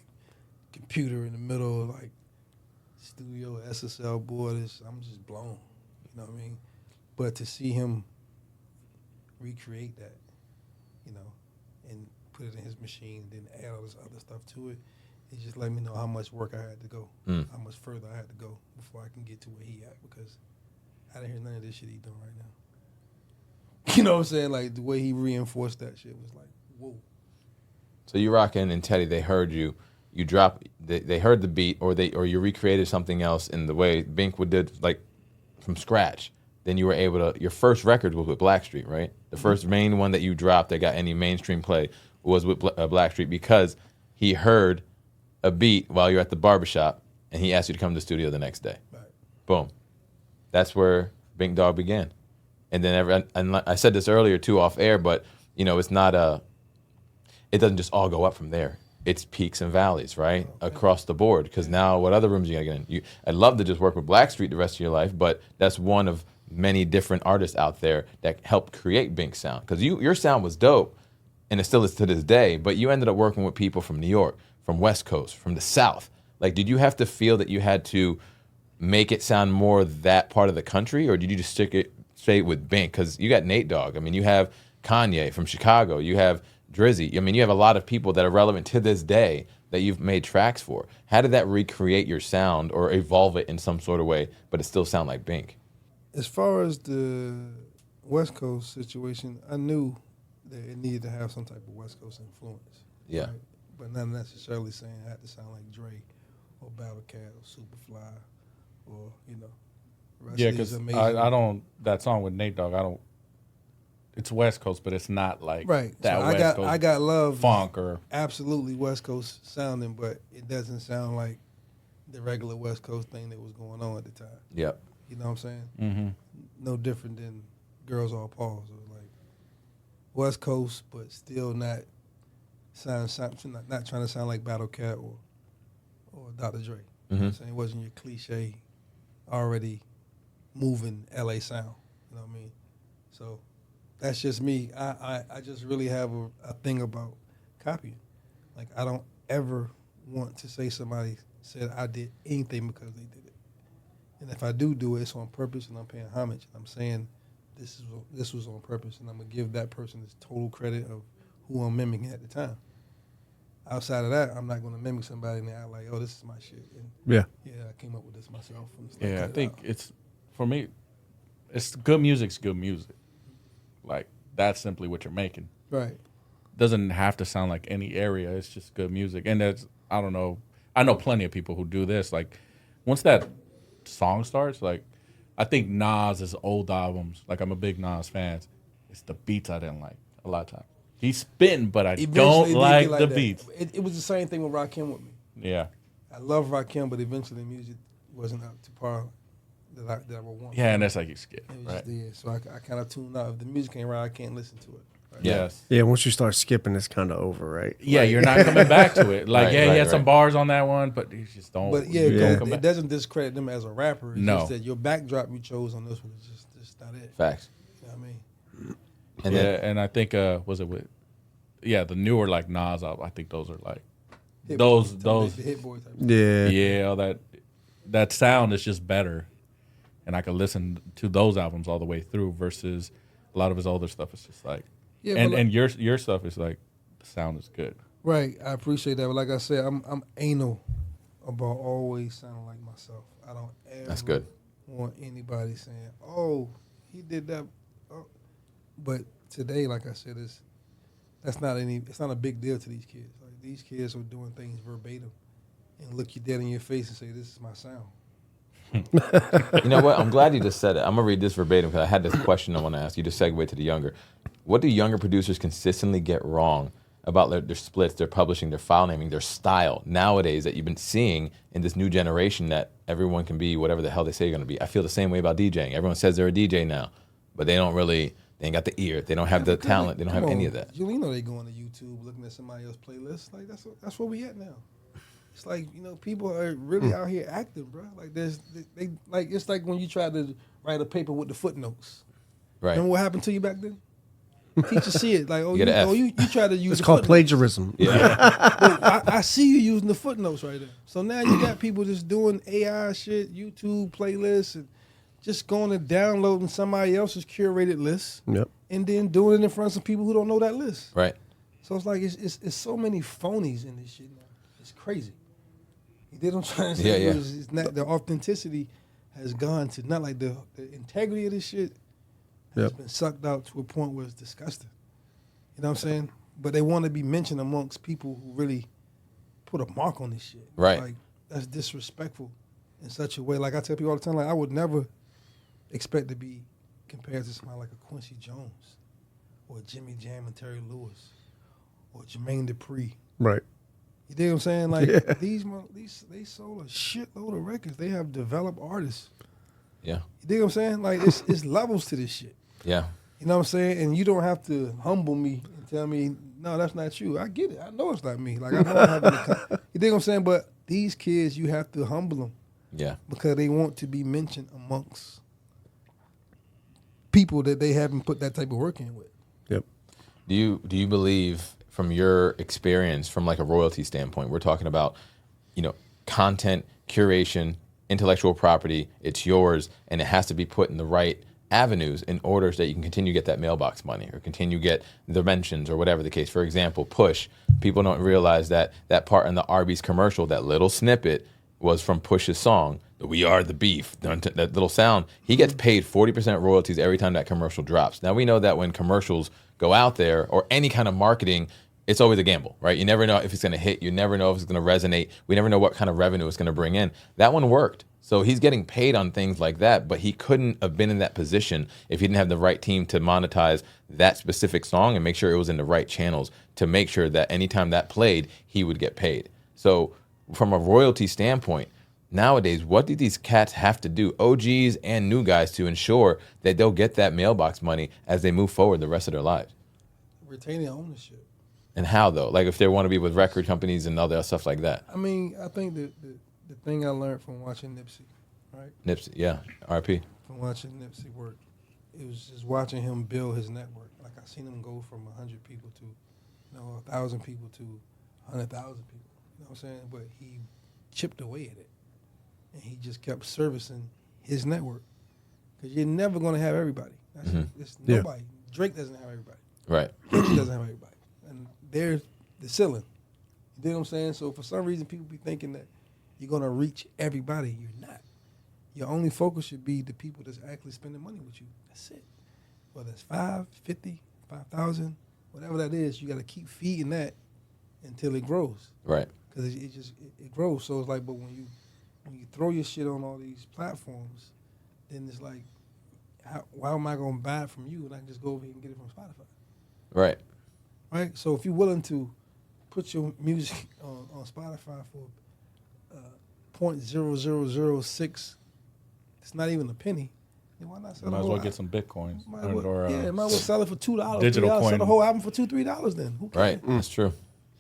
computer in the middle, like studio SSL board. I'm just blown. You know what I mean? But to see him recreate that, and put it in his machine, then add all this other stuff to it, it just let me know how much work I had to go, how much further I had to go before I can get to where he at, because I didn't hear none of this shit he doing right now. You know what I'm saying? Like the way he reinforced that shit was like, whoa. So you rockin' and Teddy, they heard you. You drop. They heard the beat, or you recreated something else in the way Bink would did, like from scratch. Then you were able to. Your first record was with Blackstreet, right? The first main one that you dropped that got any mainstream play was with Blackstreet, because he heard a beat while you're at the barbershop and he asked you to come to the studio the next day. Right. Boom. That's where Bink Dog began. And then and I said this earlier too off air, but it's not it doesn't just all go up from there. It's peaks and valleys, right? Across the board. Because now what other rooms you gotta get in? I'd love to just work with Blackstreet the rest of your life, but that's one of many different artists out there that helped create Bink's sound. Because your sound was dope, and it still is to this day, but you ended up working with people from New York, from West Coast, from the South. Like, did you have to feel that you had to make it sound more that part of the country, or did you just stay with Bink? Because you got Nate Dogg. I mean, you have Kanye from Chicago. You have Drizzy. I mean, you have a lot of people that are relevant to this day that you've made tracks for. How did that recreate your sound or evolve it in some sort of way, but it still sound like Bink? As far as the West Coast situation, I knew that it needed to have some type of West Coast influence. Yeah. Right? But not necessarily saying it had to sound like Dre or Battle Cat or Superfly or, rest Yeah, of these because amazing. I don't, that song with Nate Dogg, I don't, it's West Coast, but it's not like Right. that So West Coast I got love. funk or, Absolutely West Coast sounding, but it doesn't sound like the regular West Coast thing that was going on at the time. Yep. You know what I'm saying? mm-hmm. No different than Girls All Paws. It was like West Coast, but still not not trying to sound like Battle Cat or Dr. Dre. You know what I'm saying? It wasn't your cliche, already moving LA sound. You know what I mean? So that's just me. I just really have a thing about copying. Like, I don't ever want to say somebody said I did anything because they did it. And if I do it, it's on purpose, and I'm paying homage. I'm saying this was on purpose, and I'm going to give that person this total credit of who I'm mimicking at the time. Outside of that, I'm not going to mimic somebody and act like, oh, this is my shit. And Yeah. yeah, I came up with this myself. And it's Yeah, I cut it think out. it's, for me, it's good music's good music. Like, that's simply what you're making. Right. Doesn't have to sound like any area. It's just good music. And that's, I don't know. I know plenty of people who do this. Like, once that song starts, like, I think Nas' old albums, like, I'm a big Nas fan. It's the beats I didn't like a lot of times. He's spitting, but I Eventually don't it did like get the that. beats. It was the same thing with Rakim with me. Yeah. I love Rakim, but eventually the music wasn't up to par that I would want. Yeah, and that's like you skip, It was right? just, yeah, so I kind of tuned out. If the music ain't right, I can't listen to it. Right? Yes. Yeah, once you start skipping, it's kind of over, right? Yeah, you're not coming back to it. Like, Right, yeah, he right, had some right. bars on that one, but you just don't. But you don't Yeah. come it back. doesn't discredit them as a rapper. It's No. just that your backdrop you chose on this one is just not it. Facts. You know what I mean? And Yeah, then, and I think was it with, yeah, the newer like Nas album. I think those are like Hit those Boy, those the Hit Boy type. Yeah. yeah, all that sound is just better, and I could listen to those albums all the way through versus a lot of his older stuff is just like, Yeah, and but like- and your stuff is like the sound is good. Right, I appreciate that. But like I said, I'm anal about always sounding like myself. I don't ever That's good. want anybody saying, "Oh, he did that." Oh. But today, like I said, it's not a big deal to these kids. Like, these kids are doing things verbatim and look you dead in your face and say, "This is my sound." you know what? I'm glad you just said it. I'm going to read this verbatim because I had this question I want to ask you to segue to the younger. What do younger producers consistently get wrong about their splits, their publishing, their file naming, their style nowadays that you've been seeing in this new generation that everyone can be whatever the hell they say you're going to be? I feel the same way about DJing. Everyone says they're a DJ now, but they ain't got the ear. They don't have the talent. They don't have any of that. You know they going to YouTube looking at somebody else's playlist. Like, that's where we at now. It's like, people are really out here acting, bro. Like, it's like when you try to write a paper with the footnotes. Right. Remember what happened to you back then? Teachers see it like, get an F. you try to use. It's the called footnotes. plagiarism. Yeah. Well, I see you using the footnotes right there. So now you got people just doing AI shit, YouTube playlists, and just going and downloading somebody else's curated list, Yep. and then doing it in front of some people who don't know that list. Right. So it's like it's so many phonies in this shit now. It's crazy. You did what I'm trying to say? Yeah, yeah. It's not, the authenticity has gone to not like the integrity of this shit has Yep. been sucked out to a point where it's disgusting. You know what I'm saying? But they want to be mentioned amongst people who really put a mark on this shit. Right. Like, that's disrespectful in such a way. Like, I tell people all the time, like, I would never expect to be compared to somebody like a Quincy Jones or Jimmy Jam and Terry Lewis or Jermaine Dupri. Right. You dig what I'm saying? Like, Yeah. these they sold a shitload of records. They have developed artists. Yeah. You dig what I'm saying? Like, it's levels to this shit. Yeah. You know what I'm saying? And you don't have to humble me and tell me, no, that's not you. I get it. I know it's not me. Like, I know I have you dig what I'm saying? But these kids, you have to humble them Yeah. because they want to be mentioned amongst people that they haven't put that type of work in with. Yep. Do you believe, from your experience, from like a royalty standpoint, we're talking about, content curation, intellectual property, it's yours, and it has to be put in the right avenues in order so that you can continue to get that mailbox money or continue to get the mentions or whatever the case. For example, Push. People don't realize that that part in the Arby's commercial, that little snippet, was from Push's song, "We Are the Beef." That little sound, he gets paid 40% royalties every time that commercial drops. Now, we know that when commercials go out there or any kind of marketing, it's always a gamble, right? You never know if it's going to hit. You never know if it's going to resonate. We never know what kind of revenue it's going to bring in. That one worked. So he's getting paid on things like that, but he couldn't have been in that position if he didn't have the right team to monetize that specific song and make sure it was in the right channels to make sure that anytime that played, he would get paid. So from a royalty standpoint, nowadays, what do these cats have to do, OGs and new guys, to ensure that they'll get that mailbox money as they move forward the rest of their lives? Retaining ownership. And how, though? Like if they want to be with record companies and other stuff like that. I mean, I think the thing I learned from watching Nipsey, right? Nipsey, yeah, RP. From watching Nipsey work, it was just watching him build his network. Like I seen him go from 100 people to, 1,000 people to 100,000 people. You know what I'm saying? But he chipped away at it, and he just kept servicing his network. Because you're never going to have everybody. It's nobody. Drake doesn't have everybody. Right. Kendrick doesn't have everybody. And they're the ceiling. You know what I'm saying? So for some reason, people be thinking that you're going to reach everybody. You're not. Your only focus should be the people that's actually spending money with you. That's it. Whether it's 5, 50, 5,000, whatever that is, you got to keep feeding that until it grows. Right. Because it grows. So it's like, but when you throw your shit on all these platforms, then it's like, why am I going to buy it from you and I can just go over here and get it from Spotify? Right. Right? So if you're willing to put your music on Spotify for 0.0006, it's not even a penny, then why not sell You might the as whole well get some bitcoins. might as well sell it for $2. Digital $3, coin. sell the whole album for $2, $3 then. Who cares? Right. That's true.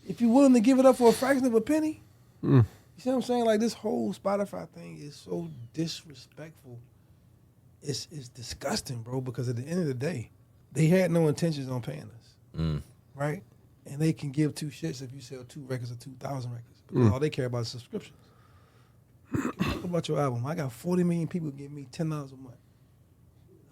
If you're willing to give it up for a fraction of a penny, you see what I'm saying? Like this whole Spotify thing is so disrespectful. It's disgusting, bro, because at the end of the day, they had no intentions on paying us. Right? And they can give two shits if you sell 2 records or 2,000 records. Because all they care about is subscriptions. Think about your album. I got 40 million people giving me $10 a month.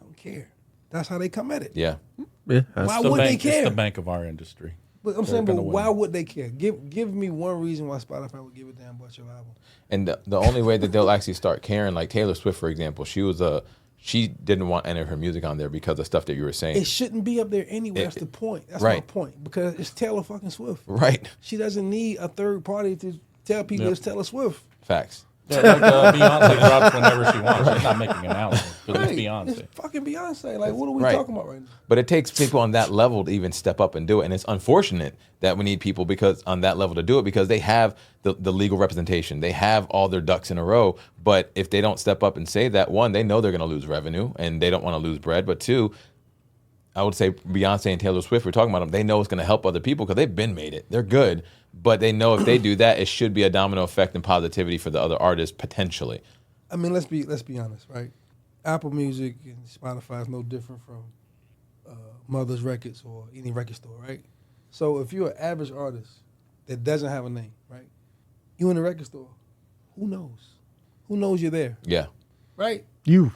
I don't care. That's how they come at it. Yeah. Why would they care? It's the bank of our industry. But I'm saying, but why would they care? Give me one reason why Spotify would give a damn about your album. And the only way that they'll actually start caring, like Taylor Swift, for example, she didn't want any of her music on there because of stuff that you were saying. It shouldn't be up there anyway. That's the point. That's my point. Because it's Taylor fucking Swift. Right. She doesn't need a third party to tell people it's Taylor Swift. Facts. Yeah, like Beyonce drops whenever she wants. She's not making an announcement because it's Beyonce. It's fucking Beyonce. Like, what are we talking about right now? But it takes people on that level to even step up and do it. And it's unfortunate that we need people because on that level to do it because they have the legal representation. They have all their ducks in a row. But if they don't step up and say that, one, they know they're going to lose revenue and they don't want to lose bread. But two, I would say Beyonce and Taylor Swift, we're talking about them, they know it's going to help other people because they've been made it. They're good. But they know if they do that, it should be a domino effect and positivity for the other artists potentially. I mean, let's be honest, right? Apple Music and Spotify is no different from Mother's Records or any record store, right? So if you're an average artist that doesn't have a name, right? You in the record store, who knows? Who knows you're there? Yeah. Right?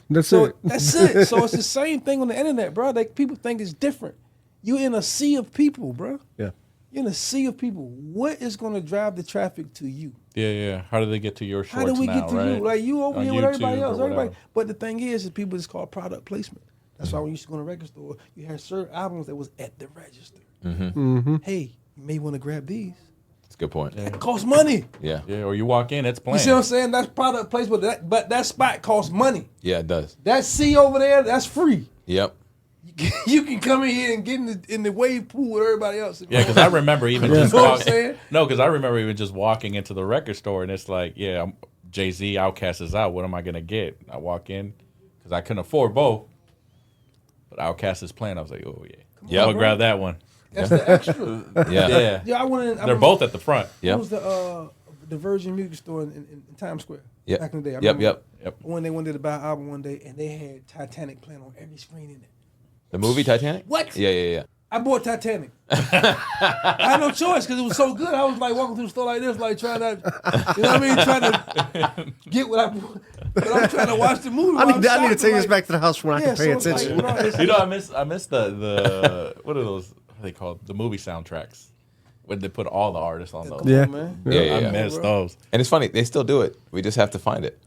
That's it. That's it. So it's the same thing on the internet, bro. Like people think it's different. You're in a sea of people, bro. Yeah. You're in a sea of people. What is going to drive the traffic to you? Yeah. How do they get to your shorts now, How do we get to you? Like you over here with everybody else, everybody. But the thing is people just call product placement. That's why when you used to go to a record store, you had certain albums that was at the register. Hey, you may want to grab these. That's a good point. It costs money. Yeah. Yeah, or you walk in, it's playing. You see what I'm saying? That's product placement, but that spot costs money. Yeah, it does. That C over there, that's free. Yep. You can come in here and get in the wave pool with everybody else. Yeah, because I remember even just You know what I'm saying? No, because I remember even just walking into the record store and it's like, yeah, Jay-Z, Outkast is out. What am I gonna get? I walk in because I couldn't afford both, but Outkast is playing. I was like, oh yeah, I'm gonna grab that one. That's the extra. Yeah. I went in. They're both at the front. Yeah. It was the Virgin Music Store in Times Square back in the day. I Yep. remember when they wanted to buy an album one day and they had Titanic playing on every screen in it. The movie Titanic? What? Yeah. I bought Titanic. I had no choice because it was so good. I was like walking through the store like this, like trying to, you know what I mean? Trying to get what I bought. But I'm trying to watch the movie. I while need I'm to take shopping, this back to the house when I can pay so it's like, attention. bro, it's You know, I miss the what are those? What are they called? The movie soundtracks when they put all the artists on those. Yeah. man. Yeah. I miss those. And it's funny, they still do it. We just have to find it.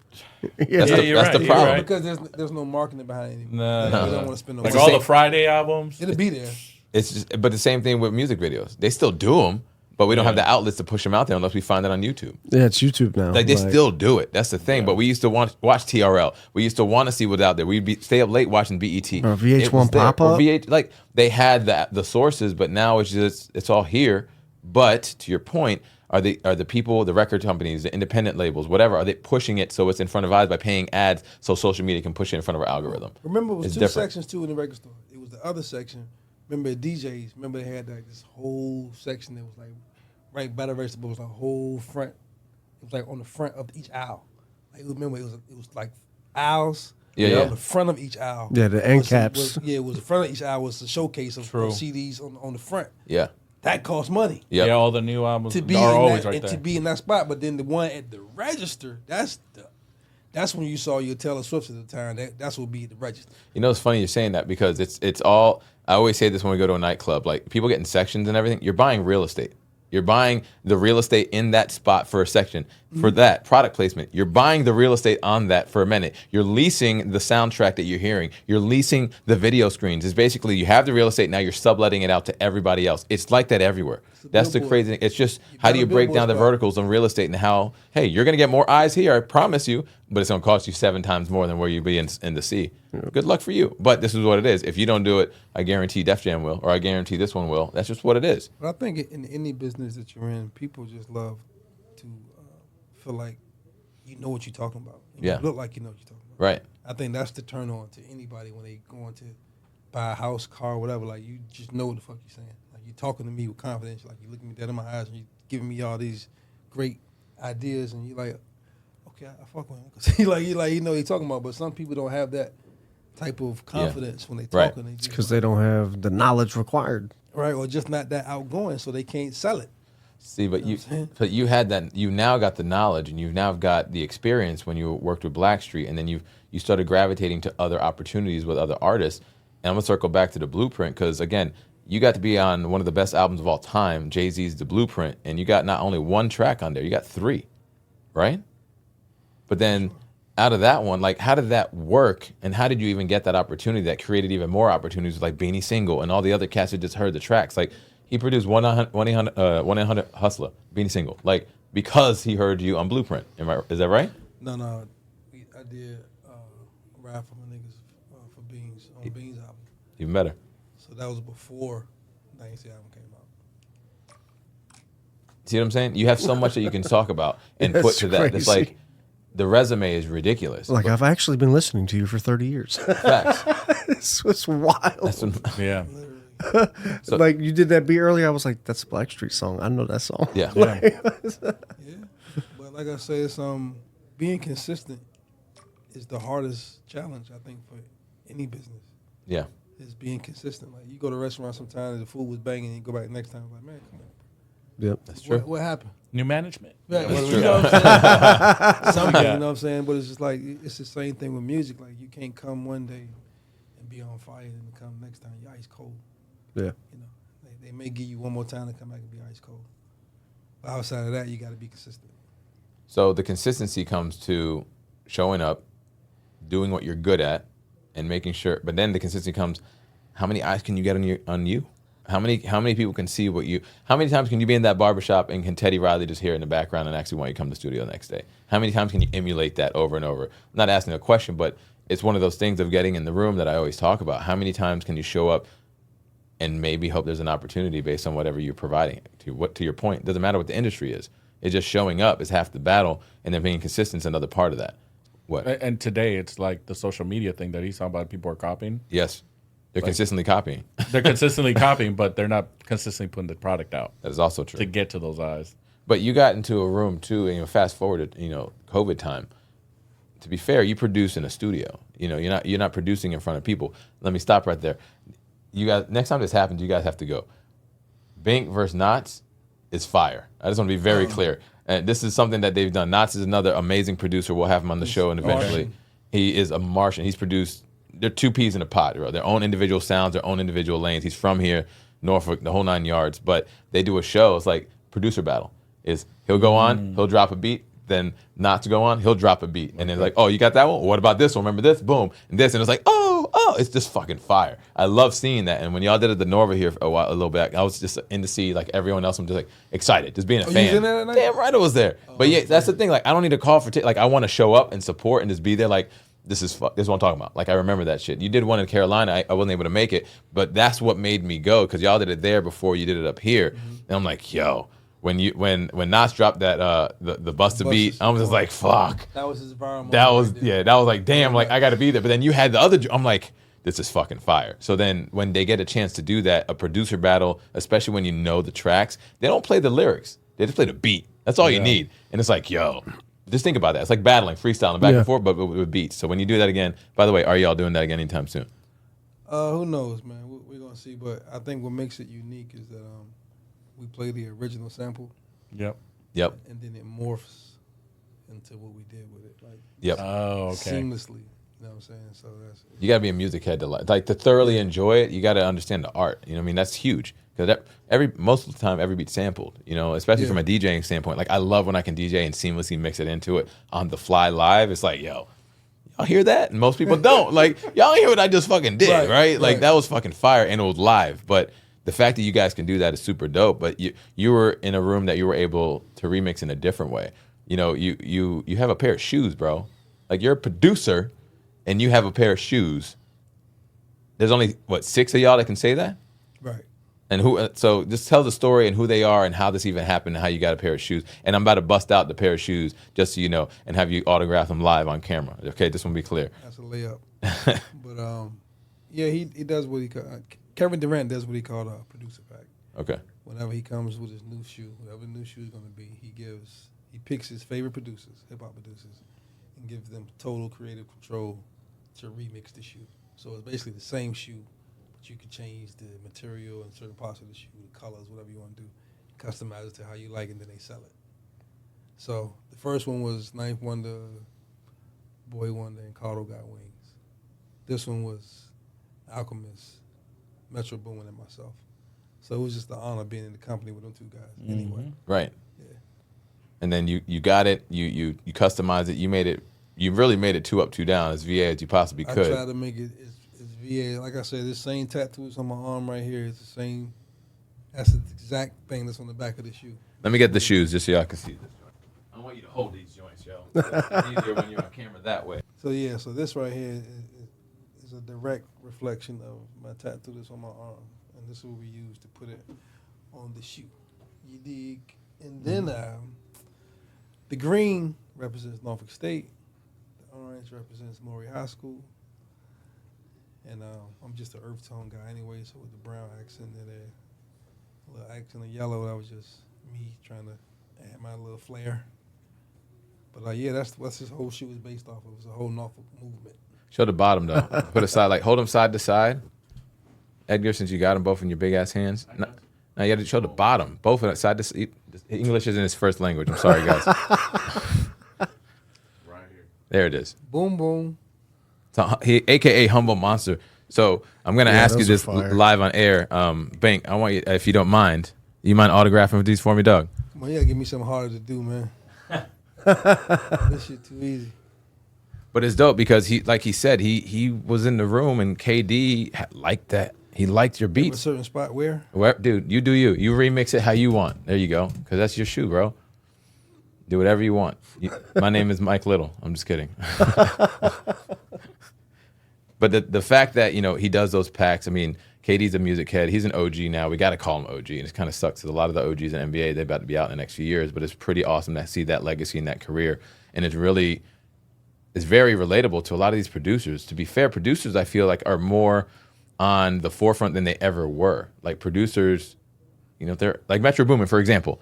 Yeah. That's the problem. Because there's no marketing behind it anymore. No, Like, no. we don't want to spend no Like money. all same- the Friday albums. It'll be there. It's just, but the same thing with music videos. They still do them, but we don't have the outlets to push them out there unless we find it on YouTube. Yeah, it's YouTube now. Like they still do it. That's the thing. But we used to watch TRL. We used to want to see what's out there. We'd stay up late watching BET. Or VH1 It was there. pop-up. Or VH, like they had the sources, but now it's all here. But to your point, are the people, the record companies, the independent labels, whatever, are they pushing it so it's in front of eyes by paying ads so social media can push it in front of our algorithm? Remember, it was It's two different. sections too in the record store. It was the other section. Remember the DJs. Remember they had like this whole section that was like right by the register, but it was a whole front. It was like on the front of each aisle. Like remember, it was like aisles. Yeah, and yeah. On the front of each aisle. Yeah, the end was- caps. Yeah, it was the front of each aisle was the showcase of True. CDs on the front. Yeah. That cost money. Yep. Yeah, all the new albums To be are in always that, right and there. to be in that spot, but then the one at the register, that's when you saw your Taylor Swift at the time. That's what would be the register. You know, it's funny you're saying that because it's all. I always say this when we go to a nightclub. Like people get in sections and everything. You're buying real estate. You're buying the real estate in that spot for a section. For that product placement, you're buying the real estate on that for a minute. You're leasing the soundtrack that you're hearing. You're leasing the video screens. It's basically you have the real estate now. You're subletting it out to everybody else. It's like that everywhere. That's the billboard. crazy thing. It's just You how got do a you break billboard down the spot. verticals on real estate and how hey you're gonna get more eyes here. I promise you, but it's gonna cost you 7 times more than where you'd be in the sea. Good luck for you. But this is what it is. If you don't do it, I guarantee Def Jam will, or I guarantee this one will. That's just what it is. But I think in any business that you're in, people just love to feel like you know what you're talking about. And Yeah. You look like you know what you're talking about. Right. I think that's the turn on to anybody when they going to buy a house, car, whatever. Like you just know what the fuck you're saying. Like you're talking to me with confidence. Like you're looking me dead in my eyes and you're giving me all these great ideas, and you're like, okay, I fuck with him because he you know what he's talking about. But some people don't have that type of confidence when they Right. talking. They just Because they don't have the knowledge required. right, or just not that outgoing, so they can't sell it. See, but You know what I'm saying? you had that. You now got the knowledge, and you've now got the experience when you worked with Blackstreet, and then you started gravitating to other opportunities with other artists. And I'm gonna circle back to the Blueprint because again, you got to be on one of the best albums of all time, Jay-Z's The Blueprint, and you got not only one track on there, you got 3, right? But then out of that one, like, how did that work, and how did you even get that opportunity that created even more opportunities like Beanie Sigel and all the other cats who just heard the tracks? Like, he produced 1-800 Hustler, Beanie Sigel, like, because he heard you on Blueprint. Is that right? No, I did rap for my niggas for Beans on Beans album. Even better. So that was before the Dynasty album came out. See what I'm saying? You have so much that you can talk about and That's put to that. It's crazy. like, the resume is ridiculous. Like, but I've actually been listening to you for 30 years. facts. it's wild. That's what, Yeah. So- like, you did that beat earlier. I was like, that's a Blackstreet song. I know that song. yeah. Yeah, but like I say, it's being consistent is the hardest challenge I think for any business. Yeah. Is being consistent. Like you go to a restaurant sometimes, the food was banging, and you go back next time, like man, come on, Yep. That's true. what happened? New management. Yeah, that's you true. know what I'm saying? Something, Yeah. you know what I'm saying? But it's just like it's the same thing with music. Like you can't come one day and be on fire, and then come next time you're ice cold. Yeah. You know, they may give you one more time to come back and be ice cold. But outside of that, you got to be consistent. So the consistency comes to showing up, doing what you're good at, and making sure. But then the consistency comes, how many eyes can you get on you? How many people can see what you? How many times can you be in that barbershop and can Teddy Riley just hear it in the background and actually want you to come to the studio the next day? How many times can you emulate that over and over? I'm not asking a question, but it's one of those things of getting in the room that I always talk about. How many times can you show up and maybe hope there's an opportunity based on whatever you're providing? To your point, it doesn't matter what the industry is. It's just showing up is half the battle, and then being consistent is another part of that. What? And today it's like the social media thing that he's talking about. People are copying. Yes. They're consistently copying. They're consistently copying, but they're not consistently putting the product out That is also true. to get to those eyes. But you got into a room too, and fast forward to COVID time. To be fair, you produce in a studio. You're not producing in front of people. Let me stop right there. You guys, next time this happens, you guys have to go. Bink versus Knots is fire. I just want to be very clear. And this is something that they've done. Knots is another amazing producer. We'll have him on the show, and eventually, he is a Martian. He's produced. They're two peas in a pod, bro. Their own individual sounds, their own individual lanes. He's from here, Norfolk, the whole 9 yards. But they do a show. It's like producer battle. Is he'll go on, he'll drop a beat. Then not to go on, he'll drop a beat. And then like, oh, you got that one? What about this one? Remember this? Boom. And this. And it's like, oh, it's just fucking fire. I love seeing that. And when y'all did it at the Norva here for a little bit, I was just in to see like everyone else. I'm just like excited, just being a fan. You was in there that night? Damn right I was there. But yeah, that's the thing. Like I don't need to call for like I want to show up and support and just be there. Like this is what I'm talking about. Like I remember that shit. You did one in Carolina. I wasn't able to make it, but that's what made me go because y'all did it there before you did it up here. And I'm like, yo. When Nas dropped that the Busta beat, I was just like, fuck. That was his viral. That was that was like, damn, like I gotta be there. But then you had the other. I'm like, this is fucking fire. So then when they get a chance to do that, a producer battle, especially when you know the tracks, they don't play the lyrics. They just play the beat. That's all you need. And it's like, yo, just think about that. It's like battling, freestyling back and forth, but with beats. So when you do that again, by the way, are y'all doing that again anytime soon? Who knows, man? We're gonna see. But I think what makes it unique is that we play the original sample. Yep. And then it morphs into what we did with it. Like Oh, okay. seamlessly. You know what I'm saying? So that's You gotta be a music head to like to thoroughly enjoy it. You gotta understand the art. You know what I mean? That's huge because most of the time every beat's sampled. You know, especially from a DJing standpoint. Like I love when I can DJ and seamlessly mix it into it on the fly live. It's like, yo, y'all hear that? And most people don't. Like y'all hear what I just fucking did, right? Like that was fucking fire and it was live, but. The fact that you guys can do that is super dope, but you were in a room that you were able to remix in a different way. You know, you have a pair of shoes, bro. Like you're a producer, and you have a pair of shoes. There's only 6 of y'all that can say that, right. and who? So just tell the story and who they are and how this even happened and how you got a pair of shoes. And I'm about to bust out the pair of shoes just so you know and have you autograph them live on camera. Okay, just want to be clear. That's a layup. But yeah, he does what he. Kevin Durant does what he called a producer pack. Okay. Whenever he comes with his new shoe, whatever the new shoe is going to be, he picks his favorite producers, hip hop producers, and gives them total creative control to remix the shoe. So it's basically the same shoe, but you can change the material and certain parts of the shoe, the colors, whatever you want to do, customize it to how you like it, and then they sell it. So the first one was Ninth Wonder, Boy Wonder, and Cardo Got Wings. This one was Alchemist, Metro Boomin, and myself. So it was just the honor being in the company with them two guys. Anyway, Right. yeah. And then you got it. You customized it. You made it. You really made it 2 up, 2 down as VA as you possibly could. I tried to make it as VA. Like I said, this same tattoos on my arm right here is the same. That's the exact thing that's on the back of the shoe. Let me get the shoes just so y'all can see this. I want you to hold these joints, yo. It's easier when you're on camera that way. So yeah, so this right here is a direct reflection of my tattoo that's on my arm, and this is what we use to put it on the shoe. You dig? And then the green represents Norfolk State, the orange represents Maury High School, and I'm just an earth tone guy anyway. So with the brown accent in there, a little accent of yellow, that was just me trying to add my little flair. But yeah, that's what this whole shoe is based off of. It's a whole Norfolk movement. Show the bottom though. Put it side, like hold them side to side. Edgar, since you got them both in your big ass hands. Now you got to show the bottom, both of it side to side. English isn't his first language. I'm sorry, guys. Right here. There it is. Boom, boom. So AKA Humble Monster. So I'm gonna ask you those are this fire. live on air. Bink, I want you, if you don't mind, you mind autographing these for me, Doug? Well, yeah, give me something harder to do, man. This shit too easy. But it's dope because he said, he was in the room and KD liked that. He liked your A beats. certain spot where? Dude, you do you. You remix it how you want. There you go. Because that's your shoe, bro. Do whatever you want. My name is Mike Little. I'm just kidding. But the fact that, he does those packs, I mean, KD's a music head. He's an OG now. We got to call him OG. And it kind of sucks because a lot of the OGs in NBA, they're about to be out in the next few years. But it's pretty awesome to see that legacy and that career. And it's very relatable to a lot of these producers. To be fair, producers, I feel like, are more on the forefront than they ever were. Like producers, they're like Metro Boomin, for example.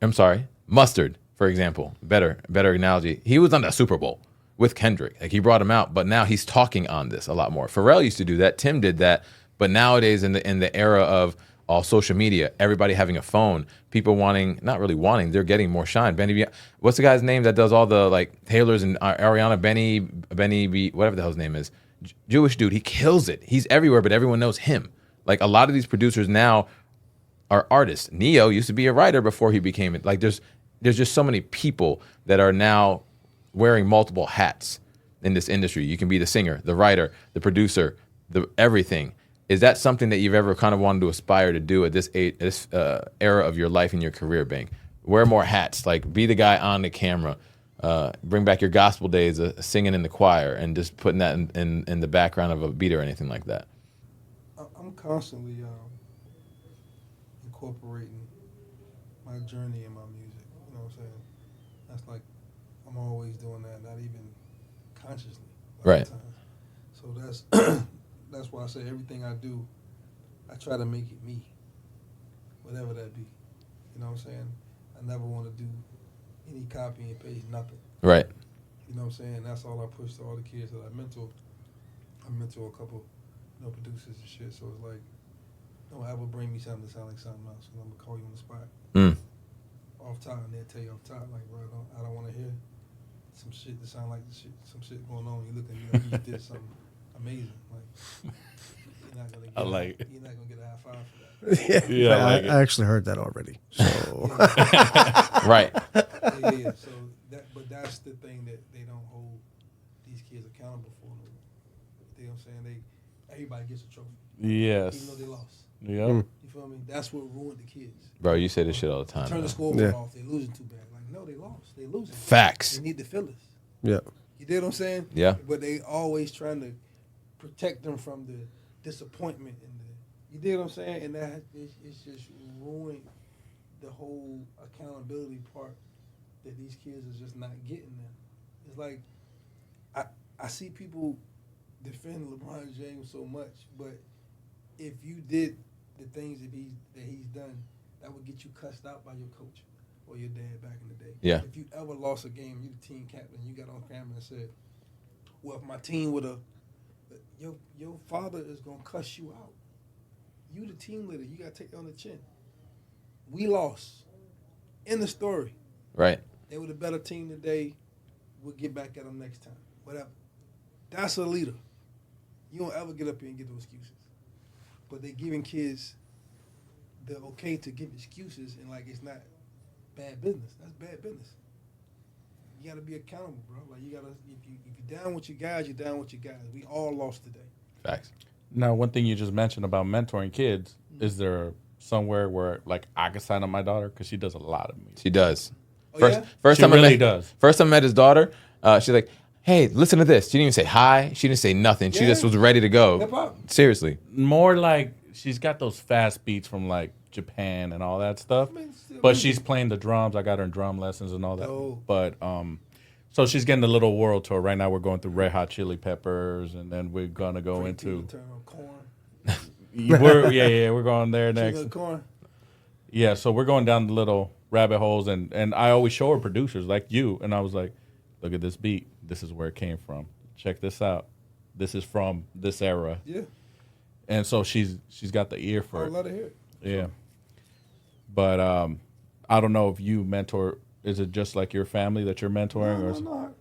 I'm sorry, Mustard, for example. Better analogy. He was on the Super Bowl with Kendrick. Like he brought him out, but now he's talking on this a lot more. Pharrell used to do that. Tim did that. But nowadays, in the era of all social media, everybody having a phone, people not really wanting, they're getting more shine. What's the guy's name that does all the like Taylor's and Ariana, Benny, whatever the hell his name is, Jewish dude, he kills it. He's everywhere, but everyone knows him. Like a lot of these producers now are artists. Neo used to be a writer before he became it. Like there's just so many people that are now wearing multiple hats in this industry. You can be the singer, the writer, the producer, the everything. Is that something that you've ever kind of wanted to aspire to do at this era of your life and your career, Bink? Wear more hats, like be the guy on the camera, bring back your gospel days, singing in the choir, and just putting that in the background of a beat or anything like that. I'm constantly incorporating my journey in my music. You know what I'm saying? That's like I'm always doing that, not even consciously. Right. So that's why I say everything I do, I try to make it me, whatever that be. You know what I'm saying? I never want to do any copy and paste, nothing. Right. You know what I'm saying? That's all I push to all the kids that I mentor. I mentor a couple, producers and shit. So it's like, don't ever bring me something that sound like something else, because I'm gonna call you on the spot. Off top, and they'll tell you off top, like, bro, I don't want to hear some shit that sound like some shit going on. You look at me like you did something amazing. Like, you're not gonna get a high five for that. Yeah, I actually heard that already. So Right. Yeah. So but that's the thing that they don't hold these kids accountable for. You know what I'm saying? Everybody gets a trophy. Yes. Even though they lost. Yeah. You feel me? That's what ruined the kids. Bro, you say this shit all the time. Turn the scoreboard off. They're losing too bad. Like, no, they lost. They losing. Facts. They need the fillers. yeah. You dig what I'm saying? Yeah. But they always trying to protect them from the disappointment and you dig what I'm saying? And that it's just ruined the whole accountability part that these kids are just not getting now. It's like I see people defend LeBron James so much, but if you did the things that he's done, that would get you cussed out by your coach or your dad back in the day. Yeah. If you ever lost a game, you the team captain, you got on camera and said, well, if my team would have, your father is going to cuss you out. You the team leader. You got to take it on the chin. We lost. End the story. Right. They were the better team today. We'll get back at them next time. Whatever. That's a leader. You don't ever get up here and get those excuses. But they giving kids the okay to give excuses and like it's not bad business. That's bad business. You got to be accountable, bro. Like you got to, if you're down with your guys, you're down with your guys. We all lost today. Facts. Now, one thing you just mentioned about mentoring kids, is there somewhere where like I could sign up my daughter because she does a lot of music? She does. Oh, First She time really I met, does. First time I met his daughter, she's like, hey, listen to this. She didn't even say hi. She didn't say nothing. She Yeah. just was ready to go. Hip-hop. Seriously. More like she's got those fast beats from like Japan and all that stuff. I mean, still But music. she's playing the drums. I got her in drum lessons and all that. Oh. But so she's getting a little world tour. Right now we're going through Red Hot Chili Peppers, and then we're gonna go into Turn on corn. we're going there Next. next. Corn. Yeah, so we're going down the little rabbit holes, and I always show her producers like you, and I was like, look at this beat. This is where it came from. Check this out. This is from this era. Yeah. And so she's got the ear for I it. love to hear it. Yeah. But I don't know if you mentor. Is it just like your family that you're mentoring, or? No.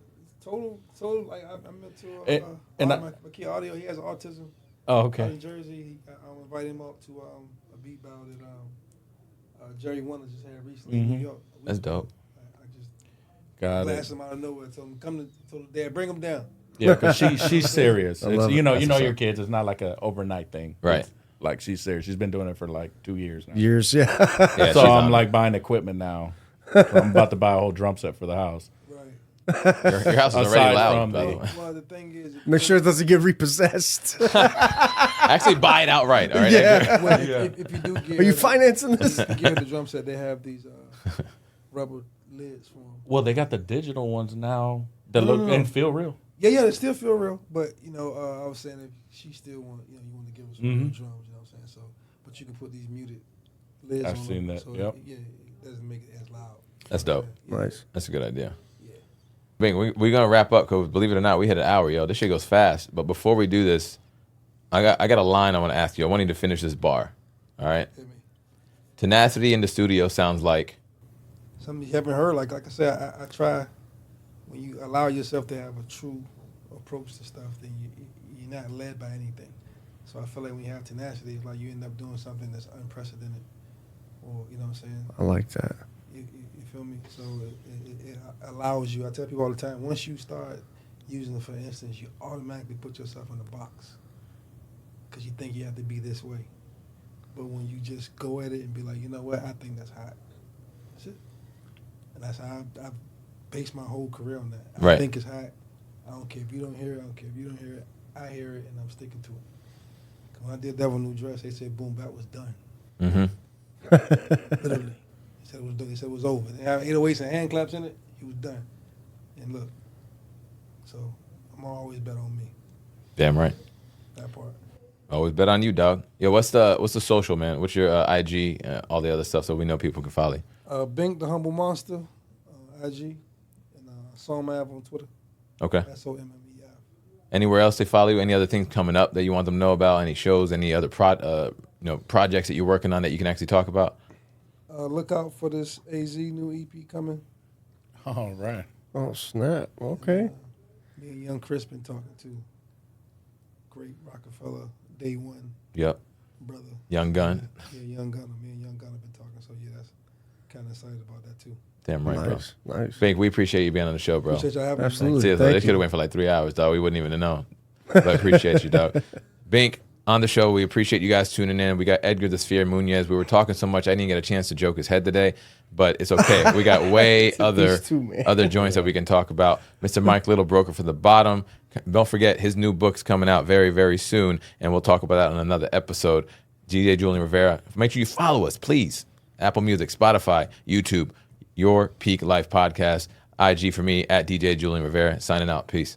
Total. Like I mentor And my kid Audio. He has autism. Oh, Out okay. in Jersey. I invite him up to a beat battle that Jerry Wonder just had recently in New York. That's dope. I just Got blasted it. him out of nowhere. Told him Dad, bring him down. Yeah, because she's serious. I It's, love you it. know, That's you know what's your up. kids. It's not like an overnight thing. Right. It's like she's serious. She's been doing it for like 2 years now. Years, yeah. Yeah, So she's I'm on like buying equipment now. I'm about to buy a whole drum set for the house. Right. Your house is already Aside loud, from by the the- way. Well, the thing is, Make sure it doesn't get repossessed. Actually, buy it outright. All right. Yeah. well, if you do get Are you financing this? get the drum set, they have these rubber lids for them. Well, they got the digital ones now that look and feel real. Yeah, they still feel real. But I was saying if she still want, you want to give us some real drums, you know what I'm saying? So, but you can put these muted lids I've on seen them, that, So yep. it doesn't make it as loud. That's dope. Yeah. Nice. That's a good idea. Yeah. Bing, we're going to wrap up because believe it or not, we hit an hour, yo. This shit goes fast. But before we do this, I got a line I want to ask you. I want you to finish this bar. All right? Hit me. Tenacity in the studio sounds like. Something you haven't heard. Like I said, I try. When you allow yourself to have a true approach to stuff, then you're not led by anything. So I feel like when you have tenacity, it's like you end up doing something that's unprecedented, or you know what I'm saying. I like that. You feel me? So it allows you. I tell people all the time. Once you start using it, for instance, you automatically put yourself in a box because you think you have to be this way. But when you just go at it and be like, you know what, I think that's hot. That's it. And that's how I've based my whole career on that. I Right. think it's hot. I don't care if you don't hear it. I don't care if you don't hear it. I hear it, and I'm sticking to it. 'Cause when I did Devil New Dress, they said boom, bap was done. Mm-hmm. Literally. They said it was done. They said it was over. They had 808s and hand claps in it. He was done. And look. So I'm always bet on me. Damn right. That part. Always bet on you, dog. Yo, what's the social, man? What's your IG, all the other stuff, so we know people can follow you? Bink the Humble Monster, IG, and sound.This on Twitter. Okay. SOMMEF. Anywhere else they follow you? Any other things coming up that you want them to know about? Any shows? Any other projects that you're working on that you can actually talk about? Look out for this AZ new EP coming. All right. Oh snap! Okay. Me and Young Chris been talking to. Great Rockefeller, day one Yep. brother. Young Gun. Yeah, Young Gunner. Me and Young Gunner been talking. So yeah, that's kind of excited about that too. Damn right, Nice, bro. nice. Bink, we appreciate you being on the show, bro. Appreciate y'all having Absolutely. Seriously, Thank they you. could have went for like 3 hours, dog. We wouldn't even have known. But I appreciate you, dog. Bink, on the show, we appreciate you guys tuning in. We got Edgar the Sphere Munoz. We were talking so much, I didn't get a chance to joke his head today, but it's okay. We got way other two, man. other joints that we can talk about. Mr. Mike Little, Broker for the Bottom. Don't forget, his new book's coming out very, very soon, and we'll talk about that on another episode. DJ Julian Rivera. Make sure you follow us, please. Apple Music, Spotify, YouTube, Your Peak Life Podcast. IG for me, at DJ Julian Rivera. Signing out. Peace.